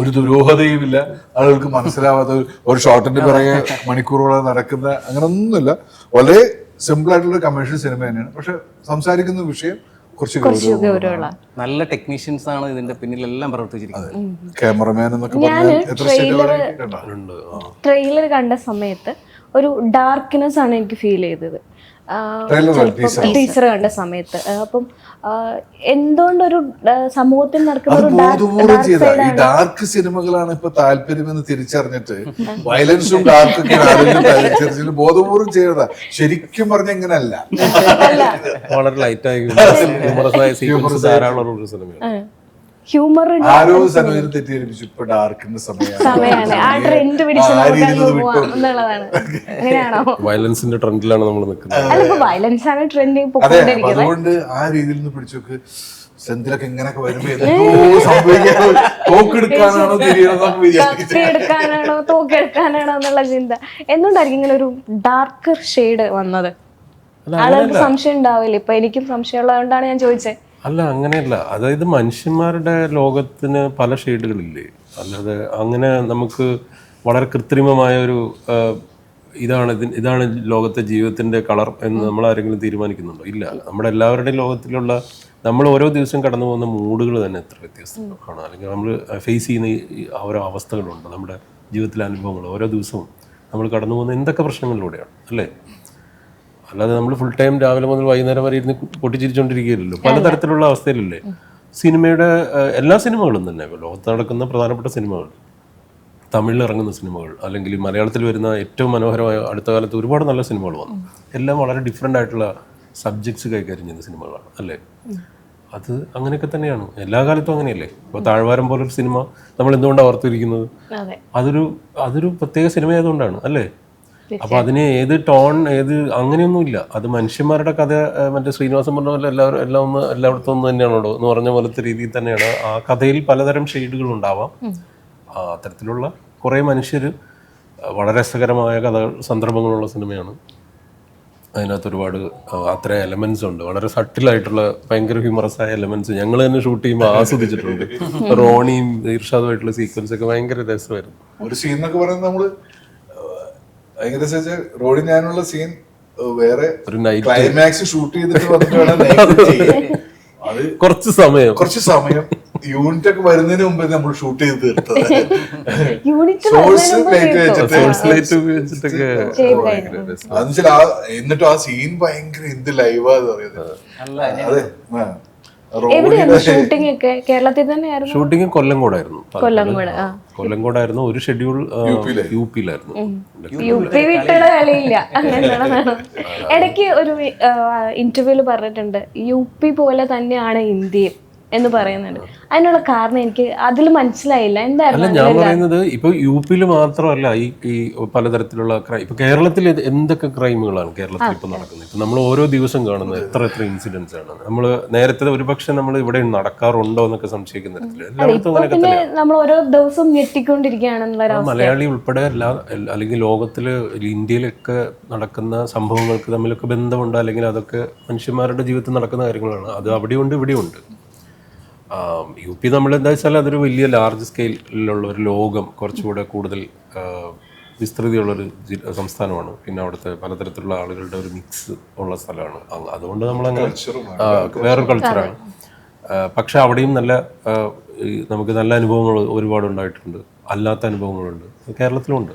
ഒരു ദുരൂഹതയും ഇല്ല. ആളുകൾക്ക് മനസ്സിലാവാത്ത ഒരു ഷോട്ടിന്റെ പിറകെ മണിക്കൂറുകളെ നടക്കുന്ന അങ്ങനൊന്നുമില്ല. വളരെ സിമ്പിൾ ആയിട്ടുള്ള കമേഴ്ഷ്യൽ സിനിമ തന്നെയാണ്. പക്ഷെ സംസാരിക്കുന്ന വിഷയം കുറച്ച് നല്ല ടെക്നീഷ്യൻസ് ആണ് ഇതിന്റെ പിന്നിലെല്ലാം പ്രവർത്തിച്ചിരിക്കുന്നത്. ക്യാമറമാൻ എന്നൊക്കെ ട്രെയിലർ കണ്ട സമയത്ത് ഒരു ഡാർക്ക്നെസ് ആണ് എനിക്ക് ഫീൽ ചെയ്തത്. ടീച്ചർ കണ്ട സമയത്ത്. അപ്പം എന്തുകൊണ്ടൊരു സമൂഹത്തിൽ നടക്കുന്ന ഒരു ബോധപൂർവ്വം ചെയ്ത ഈ ഡാർക്ക് സിനിമകളാണ് ഇപ്പൊ താല്പര്യമെന്ന് തിരിച്ചറിഞ്ഞിട്ട് വയലൻസും ഡാർക്കൊക്കെ ബോധപൂർവ്വം ചെയ്തതാ. ശരിക്കും പറഞ്ഞ ഇങ്ങനല്ല, വളരെ ലൈറ്റായി ധാരാളം ഒരു സിനിമയാണ്. ഹ്യൂമർ ആരോ സനോജിനെ തെറ്റിദ്ധരിപ്പിച്ചു ഇപ്പൊ ഡാർക്കിന്റെ സമയമാണ്, ആ ട്രെൻഡ് പിടിച്ച് എന്നുള്ളതാണ്. അങ്ങനെയാണോ? വയലൻസിന്റെ ട്രെൻഡിലാണ് നമ്മൾ നിൽക്കുന്നത്. അല്ല, ഇപ്പൊ വയലൻസ് ആണ് ട്രെൻഡിങ് അതെ. പൊക്കോണ്ടിരിക്കുന്നത്. അതുകൊണ്ട് ആ രീതിയിൽ നിന്ന് പിടിച്ചോക്ക് സെന്തിലൊക്കെ ഇങ്ങനെയൊക്കെ വരുമ്പോ എന്തോ സംഭവിക്കാനോ തോക്കെടുക്കാനാണോ തിരിയണമെന്നൊക്കെ വിചാരിച്ചു. എടുക്കാനാണോ തോക്കെടുക്കാനാണോ എന്നുള്ള ചിന്ത. എന്തുകൊണ്ടായിരിക്കും ഇങ്ങനെ ഒരു ഡാർക്കർ ഷെയ്ഡ് വന്നത്? ആളുകൾക്ക് സംശയം ഉണ്ടാവില്ല. ഇപ്പൊ എനിക്കും സംശയം ഉള്ളതുകൊണ്ടാണ് ഞാൻ ചോദിച്ചത്. അല്ല, അങ്ങനെയല്ല. അതായത് മനുഷ്യന്മാരുടെ ലോകത്തിന് പല ഷെയ്ഡുകളില്ലേ. അല്ലാതെ അങ്ങനെ നമുക്ക് വളരെ കൃത്രിമമായ ഒരു ഇതാണ് ലോകത്തെ ജീവിതത്തിന്റെ കളർ എന്ന് നമ്മൾ ആരെങ്കിലും തീരുമാനിക്കുന്നുണ്ടോ? ഇല്ല. നമ്മുടെ എല്ലാവരുടെയും ലോകത്തിലുള്ള നമ്മൾ ഓരോ ദിവസവും കടന്നു പോകുന്ന മൂഡുകൾ തന്നെ എത്ര വ്യത്യസ്തമാണ്. അല്ലെങ്കിൽ നമ്മൾ ഫേസ് ചെയ്യുന്ന ഓരോ അവസ്ഥകളുണ്ട്, നമ്മുടെ ജീവിതത്തിലെ അനുഭവങ്ങൾ. ഓരോ ദിവസവും നമ്മൾ കടന്നു പോകുന്ന എന്തൊക്കെ പ്രശ്നങ്ങളിലൂടെയാണ്, അല്ലേ? അല്ലാതെ നമ്മൾ ഫുൾ ടൈം രാവിലെ മുതൽ വൈകുന്നേരം വരെ ഇരുന്ന് പൊട്ടിച്ചിരിച്ചുകൊണ്ടിരിക്കുകയല്ലോ. പലതരത്തിലുള്ള അവസ്ഥയിലല്ലേ സിനിമയുടെ എല്ലാ സിനിമകളും തന്നെ. ലോകത്ത് നടക്കുന്ന പ്രധാനപ്പെട്ട സിനിമകൾ, തമിഴിൽ ഇറങ്ങുന്ന സിനിമകൾ, അല്ലെങ്കിൽ മലയാളത്തിൽ വരുന്ന ഏറ്റവും മനോഹരമായ അടുത്ത കാലത്ത് ഒരുപാട് നല്ല സിനിമകൾ വന്നു. എല്ലാം വളരെ ഡിഫറെൻ്റ് ആയിട്ടുള്ള സബ്ജക്ട്സ് കൈകാര്യം ചെയ്യുന്ന സിനിമകളാണ്, അല്ലേ? അത് അങ്ങനെയൊക്കെ തന്നെയാണ് എല്ലാ കാലത്തും അങ്ങനെയല്ലേ. ഇപ്പോൾ താഴ്വാരം പോലൊരു സിനിമ നമ്മൾ എന്തുകൊണ്ടാണ് ഓർത്തിരിക്കുന്നത്? അതൊരു പ്രത്യേക സിനിമ ആയതുകൊണ്ടാണ്, അല്ലേ? അപ്പൊ അതിന് ഏത് ടോൺ അങ്ങനെയൊന്നുമില്ല. അത് മനുഷ്യന്മാരുടെ കഥ. മറ്റേ ശ്രീനിവാസൻ പറഞ്ഞ പോലെ എല്ലായിടത്തും ഒന്ന് തന്നെയാണോ എന്ന് പറഞ്ഞ പോലത്തെ രീതിയിൽ തന്നെയാണ്. ആ കഥയിൽ പലതരം ഷെയ്ഡുകൾ ഉണ്ടാവാം. അത്തരത്തിലുള്ള കുറേ മനുഷ്യർ, വളരെ രസകരമായ കഥകൾ, സന്ദർഭങ്ങളുള്ള സിനിമയാണ്. അതിനകത്ത് ഒരുപാട് അത്ര എലമെന്റ്സ് ഉണ്ട്, വളരെ സട്ടിലായിട്ടുള്ള ഭയങ്കര ഹ്യൂമറസ് ആയ എലമെന്റ്സ്. ഞങ്ങൾ തന്നെ ഷൂട്ട് ചെയ്യുമ്പോൾ ആസ്വദിച്ചിട്ടുണ്ട്. റോണിയും ഇർഷാദുമായിട്ടുള്ള സീക്വൻസ് ഒക്കെ ഭയങ്കര രസമായിരുന്നു. ഒരു സീൻ എന്നൊക്കെ പറയുന്നത് നമ്മള് ഭയങ്കര റോഡിൽ ഞാനുള്ള സീൻ വേറെ ക്ലൈമാക്സ് ഷൂട്ട് ചെയ്തിട്ട് വന്നിട്ട് വേണം അത് കുറച്ച് സമയം യൂണിറ്റ് ഒക്കെ വരുന്നതിന് മുമ്പ് നമ്മൾ ഷൂട്ട് ചെയ്ത് തീർത്തത്. എന്നിട്ട് ആ സീൻ ഭയങ്കര എന്ത് ലൈവാന്ന് പറയുന്നത്. അതെ, ഷൂട്ടിംഗ് ഒക്കെ കേരളത്തിൽ തന്നെയായിരുന്നു. ഷൂട്ടിംഗ് കൊല്ലംകോടായിരുന്നു. ഒരു ഷെഡ്യൂൾ യുപിയിലായിരുന്നു. യുപി വിട്ടുള്ള കളിയില്ല. ഇടയ്ക്ക് ഒരു ഇന്റർവ്യൂല് പറഞ്ഞിട്ടുണ്ട്, യുപി പോലെ തന്നെയാണ് ഇന്ത്യയും എന്ന് പറയുന്നുണ്ട്. അതിനുള്ള കാരണം എനിക്ക് അതിൽ മനസ്സിലായില്ല. എന്തായിരുന്നു? ഞാൻ പറയുന്നത് ഇപ്പൊ യുപിയിൽ മാത്രമല്ല, ഈ പലതരത്തിലുള്ള ഇപ്പൊ കേരളത്തിൽ എന്തൊക്കെ ക്രൈമുകളാണ് കേരളത്തിൽ ഇപ്പൊ നടക്കുന്നത്. ഇപ്പൊ നമ്മൾ ഓരോ ദിവസം കാണുന്നത് എത്ര ഇൻസിഡൻസ് ആണ്. നമ്മൾ നേരത്തെ ഒരുപക്ഷെ നമ്മൾ ഇവിടെ നടക്കാറുണ്ടോ എന്നൊക്കെ സംശയിക്കുന്ന തരത്തില് എല്ലായിടത്തും അങ്ങനെയൊക്കെ തന്നെ നമ്മൾ ഓരോ ദിവസവും ഞെട്ടിക്കൊണ്ടിരിക്കുകയാണെന്നുള്ള മലയാളി ഉൾപ്പെടെ അല്ലെങ്കിൽ ലോകത്തില് ഇന്ത്യയിലൊക്കെ നടക്കുന്ന സംഭവങ്ങൾക്ക് തമ്മിലൊക്കെ ബന്ധമുണ്ട്. അല്ലെങ്കിൽ അതൊക്കെ മനുഷ്യന്മാരുടെ ജീവിതത്തിൽ നടക്കുന്ന കാര്യങ്ങളാണ്. അത് അവിടെയുണ്ട് ഇവിടെയുണ്ട്. യു പി നമ്മൾ എന്താ വെച്ചാൽ അതൊരു വലിയ ലാർജ് സ്കെയിലുള്ള ഒരു ലോകം, കുറച്ചുകൂടെ കൂടുതൽ വിസ്തൃതിയുള്ളൊരു സംസ്ഥാനമാണ്. പിന്നെ അവിടുത്തെ പലതരത്തിലുള്ള ആളുകളുടെ ഒരു മിക്സ് ഉള്ള സ്ഥലമാണ്. അതുകൊണ്ട് നമ്മളങ്ങനെ വേറൊരു കൾച്ചറാണ്. പക്ഷെ അവിടെയും നമുക്ക് നല്ല അനുഭവങ്ങൾ ഒരുപാട് ഉണ്ടായിട്ടുണ്ട്, അല്ലാത്ത അനുഭവങ്ങളുണ്ട്, കേരളത്തിലുണ്ട്.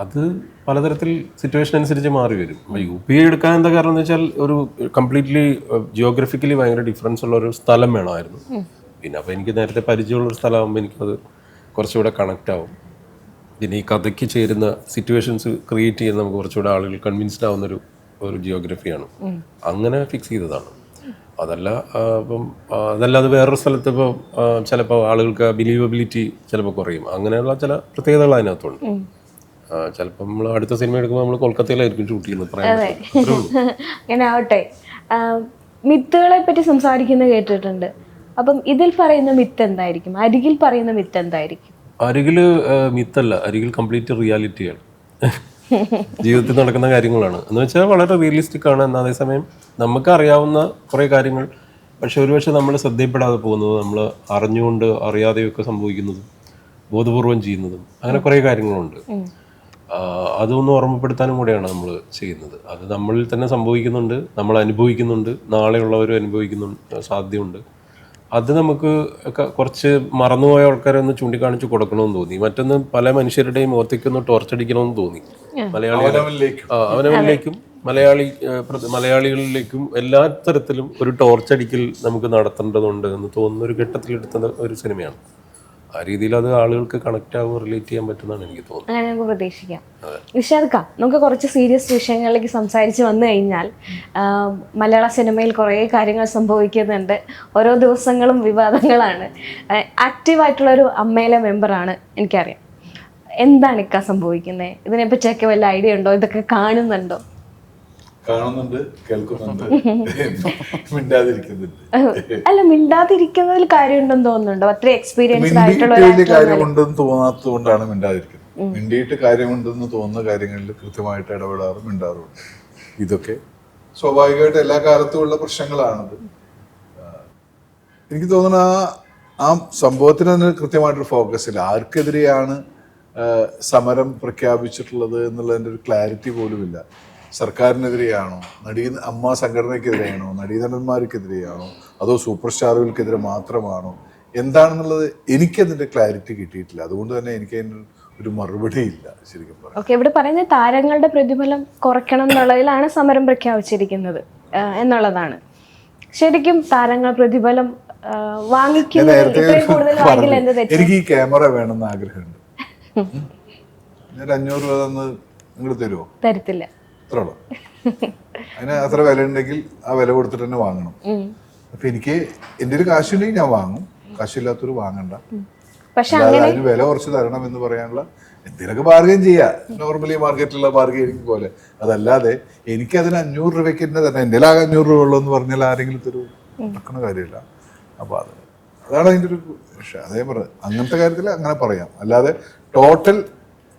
അത് പലതരത്തിൽ സിറ്റുവേഷൻ അനുസരിച്ച് മാറി വരും. യു പി എടുക്കാൻ എന്താ കാരണം എന്ന് വെച്ചാൽ ഒരു കംപ്ലീറ്റ്ലി ജിയോഗ്രഫിക്കലി ഭയങ്കര ഡിഫറൻസ് ഉള്ള ഒരു സ്ഥലം വേണമായിരുന്നു. പിന്നെ അപ്പോൾ എനിക്ക് നേരത്തെ പരിചയമുള്ളൊരു സ്ഥലമാകുമ്പോൾ എനിക്കത് കുറച്ചുകൂടെ കണക്റ്റ് ആവും. പിന്നെ ഈ കഥയ്ക്ക് ചേരുന്ന സിറ്റുവേഷൻസ് ക്രിയേറ്റ് ചെയ്യുന്ന നമുക്ക് കുറച്ചുകൂടെ ആളുകൾ കൺവിൻസ്ഡ് ആവുന്നൊരു ജിയോഗ്രഫിയാണ്. അങ്ങനെ ഫിക്സ് ചെയ്തതാണ്. അതല്ലാതെ വേറൊരു സ്ഥലത്ത് ഇപ്പോൾ ചിലപ്പോൾ ആളുകൾക്ക് ബിലീവബിലിറ്റി ചിലപ്പോൾ കുറയും. അങ്ങനെയുള്ള ചില പ്രത്യേകതകൾ അതിനകത്തുണ്ട്. ചിലപ്പോൾ നമ്മൾ അടുത്ത സിനിമ എടുക്കുമ്പോൾ നമ്മൾ കൊൽക്കത്തയിലായിരിക്കും ഷൂട്ട് ചെയ്യുന്നത്. അങ്ങനെ ആവട്ടെ. മിത്തുകളെ പറ്റി സംസാരിക്കുന്നത് കേട്ടിട്ടുണ്ട്. അപ്പം ഇതിൽ പറയുന്ന മിത്ത് എന്തായിരിക്കും? അരികിൽ പറയുന്ന മിത്ത് എന്തായിരിക്കും? അരികിൽ മിത്തല്ല, അരികിൽ കംപ്ലീറ്റ് റിയാലിറ്റിയാണ്. ജീവിതത്തിൽ നടക്കുന്ന കാര്യങ്ങളാണ്. എന്ന് വെച്ചാൽ വളരെ റിയലിസ്റ്റിക് ആണ്. എന്നാൽ അതേസമയം നമുക്ക് അറിയാവുന്ന കുറേ കാര്യങ്ങൾ, പക്ഷെ ഒരുപക്ഷെ നമ്മൾ ശ്രദ്ധയിൽപ്പെടാതെ പോകുന്നത്, നമ്മൾ അറിഞ്ഞുകൊണ്ട് അറിയാതെയൊക്കെ സംഭവിക്കുന്നതും ബോധപൂർവം ചെയ്യുന്നതും അങ്ങനെ കുറേ കാര്യങ്ങളുണ്ട്. അതൊന്ന് ഓർമ്മപ്പെടുത്താനും കൂടെയാണ് നമ്മൾ ചെയ്യുന്നത്. അത് നമ്മളിൽ തന്നെ സംഭവിക്കുന്നുണ്ട്, നമ്മൾ അനുഭവിക്കുന്നുണ്ട്, നാളെയുള്ളവരും അനുഭവിക്കുന്നുണ്ട്, സാധ്യതയുണ്ട്. അത് നമുക്ക് കുറച്ച് മറന്നുപോയ ആൾക്കാരെ ഒന്ന് ചൂണ്ടിക്കാണിച്ച് കൊടുക്കണമെന്ന് തോന്നി. മറ്റൊന്ന് പല മനുഷ്യരുടെയും മുഖത്തേക്കൊന്ന് ടോർച്ചടിക്കണമെന്ന് തോന്നി. മലയാളികൾ അവനവനിലേക്കും മലയാളികളിലേക്കും എല്ലാ തരത്തിലും ഒരു ടോർച്ചടിക്കൽ നമുക്ക് നടത്തേണ്ടതുണ്ട് എന്ന് തോന്നുന്ന ഒരു ഘട്ടത്തിലെടുത്ത ഒരു സിനിമയാണ്. ആ രീതിയിൽ അത് ആളുകൾക്ക് കണക്ട് ആവുക, റിലേറ്റ് ചെയ്യാൻ പറ്റുന്നതാണ് എനിക്ക് തോന്നുന്നത്. അങ്ങനെ നമുക്ക് പ്രതീക്ഷിക്കാം. നിഷാദ്, നമുക്ക് കുറച്ച് സീരിയസ് വിഷയങ്ങളിലേക്ക് സംസാരിച്ച് വന്നു കഴിഞ്ഞാൽ, മലയാള സിനിമയിൽ കുറേ കാര്യങ്ങൾ സംഭവിക്കുന്നുണ്ട്. ഓരോ ദിവസങ്ങളും വിവാദങ്ങളാണ്. ആക്റ്റീവായിട്ടുള്ളൊരു അമ്മയിലെ മെമ്പറാണ്, എനിക്കറിയാം. എന്താണ് ഇക്ക സംഭവിക്കുന്നത്? ഇതിനെപ്പറ്റിയൊക്കെ വല്ല ഐഡിയ ഉണ്ടോ? ഇതൊക്കെ കാണുന്നുണ്ടോ? കാണുന്നുണ്ട്, കേൾക്കുന്നുണ്ട്, മിണ്ടാതിരിക്കുന്നുണ്ട്. അല്ല, മിണ്ടാതിരിക്കുന്നതിൽ കാര്യമുണ്ടെന്ന് തോന്നുന്നുണ്ടോ? അത്ര എക്സ്പീരിയൻസ്ഡ് ആയിട്ടുള്ള കാര്യമുണ്ടെന്ന് തോന്നാത്തത് കൊണ്ടാണ് മിണ്ടാതിരിക്കുന്നത്. മിണ്ടിയിട്ട് കാര്യമുണ്ടെന്ന് തോന്നുന്ന കാര്യങ്ങളിൽ കൃത്യമായിട്ട് ഇടപെടാറും മിണ്ടാറുണ്ട്. ഇതൊക്കെ സ്വാഭാവികമായിട്ട് എല്ലാ കാലത്തും ഉള്ള പ്രശ്നങ്ങളാണത്. എനിക്ക് തോന്നുന്നു ആ സംഭവത്തിന് തന്നെ കൃത്യമായിട്ടൊരു ഫോക്കസ് ഇല്ല. ആർക്കെതിരെയാണ് സമരം പ്രഖ്യാപിച്ചിട്ടുള്ളത് എന്നുള്ളതിൻ്റെ ഒരു ക്ലാരിറ്റി പോലുമില്ല. സർക്കാരിനെതിരെയാണോ, അമ്മ സംഘടനയ്ക്കെതിരെയാണോ, നടീനടന്മാർക്കെതിരെയാണോ, അതോ സൂപ്പർ സ്റ്റാറുകൾക്കെതിരെ മാത്രമാണോ, എന്താണെന്നുള്ളത് എനിക്കതിൻ്റെ ക്ലാരിറ്റി കിട്ടിയിട്ടില്ല. അതുകൊണ്ട് തന്നെ എനിക്ക് അതിന് ഒരു മറുപടി ഇല്ല ശരിക്കും പറയാം. ഓക്കെ, ഇവിടെ പറയുന്നത് താരങ്ങളുടെ പ്രതിഫലം കുറയ്ക്കണം എന്നുള്ളതിലാണ് സമരം പ്രഖ്യാപിച്ചിരിക്കുന്നത് എന്നുള്ളതാണ്. ശരിക്കും താരങ്ങൾ പ്രതിഫലം വാങ്ങിക്കുന്നത് ഇത്രയും കൂടുതൽ വാങ്ങില്ല എന്ത് തെറ്റ്? എനിക്ക് ഈ ക്യാമറ വേണമെന്ന് ആഗ്രഹമുണ്ട്. ഞാൻ 500 രൂപ തന്ന് നിങ്ങൾ തരുമോ? തരത്തില്ല. അത്രയുള്ളൂ. അതിന് അത്ര വില ഉണ്ടെങ്കിൽ ആ വില കൊടുത്തിട്ട് തന്നെ വാങ്ങണം. അപ്പൊ എനിക്ക് എൻ്റെ ഒരു കാശുണ്ടെങ്കിൽ ഞാൻ വാങ്ങും, കാശില്ലാത്തൊരു വാങ്ങണ്ട. പക്ഷെ അതിന് വില കുറച്ച് തരണം എന്ന് പറയാനുള്ള എന്തെങ്കിലുമൊക്കെ ബാർഗൈൻ ചെയ്യാ, നോർമലി മാർക്കറ്റിലുള്ള ബാർഗൈനിങ് പോലെ. അതല്ലാതെ എനിക്ക് അതിന് 500 രൂപയ്ക്ക് തന്നെ തന്നെ എൻ്റെ ആകെ 500 രൂപ ഉള്ളൂ എന്ന് പറഞ്ഞാൽ ആരെങ്കിലും തരൂ? നടക്കുന്ന കാര്യമില്ല. അപ്പൊ അതാണ് അതിൻ്റെ ഒരു വിഷയം. അതേ പറഞ്ഞത് അങ്ങനത്തെ കാര്യത്തിൽ അങ്ങനെ പറയാം. അല്ലാതെ ടോട്ടൽ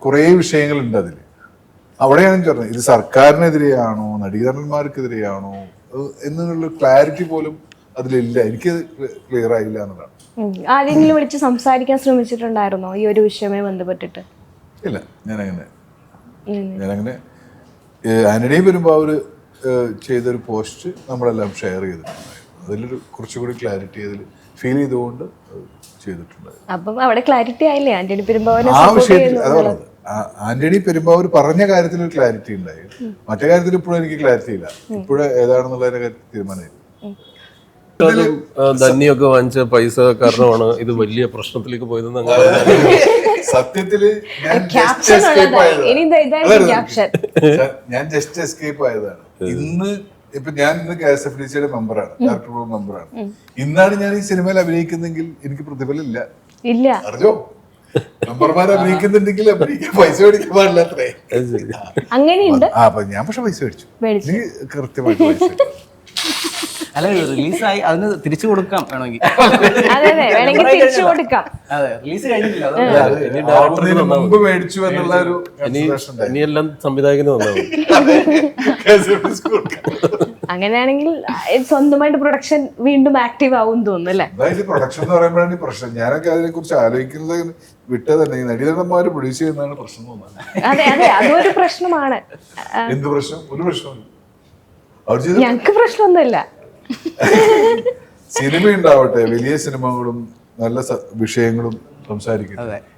കുറേ വിഷയങ്ങളുണ്ട് അതിൽ. അവിടെയാണ് പറഞ്ഞത് ഇത് സർക്കാരിനെതിരെയാണോ നടീനടന്മാർക്കെതിരെയാണോ എന്നുള്ള ക്ലാരിറ്റി പോലും അതിലില്ല. എനിക്കത് ക്ലിയർ ആയില്ല എന്നതാണ്. ആരെങ്കിലും വിളിച്ച് സംസാരിക്കാൻ ശ്രമിച്ചിട്ടുണ്ടായിരുന്നോ ഈ ഒരു വിഷയവുമായി ബന്ധപ്പെട്ടിട്ട്? ഇല്ല, ഞാനങ്ങനെ ആന്റണി പെരുമ്പാവൂർ ചെയ്തൊരു പോസ്റ്റ് നമ്മളെല്ലാം ഷെയർ ചെയ്തിട്ടുണ്ടായിരുന്നു. അതിലൊരു കുറച്ചുകൂടി ക്ലാരിറ്റി അതിൽ ഫീൽ ചെയ്തുകൊണ്ട് ചെയ്തിട്ടുണ്ട്. അപ്പം അവിടെ ക്ലാരിറ്റി ആയില്ലേ ആന്റണി പെരുമ്പാവൂരിനെ ആ വിഷയത്തിൽ? അത് പറഞ്ഞത് ആന്റണി പെരുമ്പാവൂർ പറഞ്ഞ കാര്യത്തിൽ ഒരു ക്ലാരിറ്റി ഉണ്ടായി. മറ്റേ കാര്യത്തിൽ ഇപ്പോഴും എനിക്ക് ക്ലാരിറ്റി ഇല്ല. ഇപ്പോഴും ഏതാണെന്നുള്ളതിനെ കാര്യത്തിൽ തീരുമാനമില്ല. ധന്യൊക്കെ വാങ്ങിച്ച പൈസ കാരണമാണ് ഇത് വലിയ പ്രശ്നത്തിലേക്ക് പോയതെന്ന് സത്യത്തില് ഞാൻ ജസ്റ്റ് എസ്കേപ്പ് ആയതാണ്. ഇന്ന് KSFDCയുടെ മെമ്പറാണ്, ഡയറക്ടർ ബോർഡ് മെമ്പറാണ്. ഇന്നാണ് ഞാൻ ഈ സിനിമയിൽ അഭിനയിക്കുന്നെങ്കിൽ എനിക്ക് പ്രതിഫലം ഇല്ല. അറിഞ്ഞോ? മെമ്പർമാർ അഭിനയിക്കുന്നുണ്ടെങ്കിൽ അഭിനയിക്കാൻ പൈസ മേടിക്കാൻ പാടില്ല. അത്രേ അങ്ങനെയുണ്ട്. അപ്പൊ ഞാൻ പക്ഷെ പൈസ മേടിച്ചു. എനിക്ക് കൃത്യമായിട്ട് പൈസ അല്ല, റിലീസായി അതിന് തിരിച്ചു കൊടുക്കാം വേണമെങ്കിൽ. അതെ, റിലീസ് കഴിഞ്ഞിട്ടില്ല, മുമ്പ് മേടിച്ചു എന്നുള്ള ഒരു ഇനിയെല്ലാം സംവിധായകന് വന്നാവും. അങ്ങനെയാണെങ്കിൽ സ്വന്തമായിട്ട് പ്രൊഡക്ഷൻ വീണ്ടും ആക്റ്റീവ് ആവും തോന്നുന്നു അല്ലേ? പ്രൊഡക്ഷൻ എന്ന് പറയുമ്പോഴാണ് പ്രശ്നം. ഞാനൊക്കെ അതിനെ കുറിച്ച് ആലോചിക്കുന്നത് വിട്ടത് തന്നെ. ഈ നടീനടന്മാര് പ്രൊഡ്യൂസ് ചെയ്യുന്നതാണ് പ്രശ്നം തോന്നുന്നത്. അതെ, അതൊരു പ്രശ്നമാണ്. എന്ത് പ്രശ്നം? ഒരു പ്രശ്നമില്ല. ഞങ്ങക്ക് പ്രശ്നമൊന്നുമില്ല. സിനിമ ഉണ്ടാവട്ടെ, വലിയ സിനിമകളും നല്ല വിഷയങ്ങളും സംസാരിക്കും.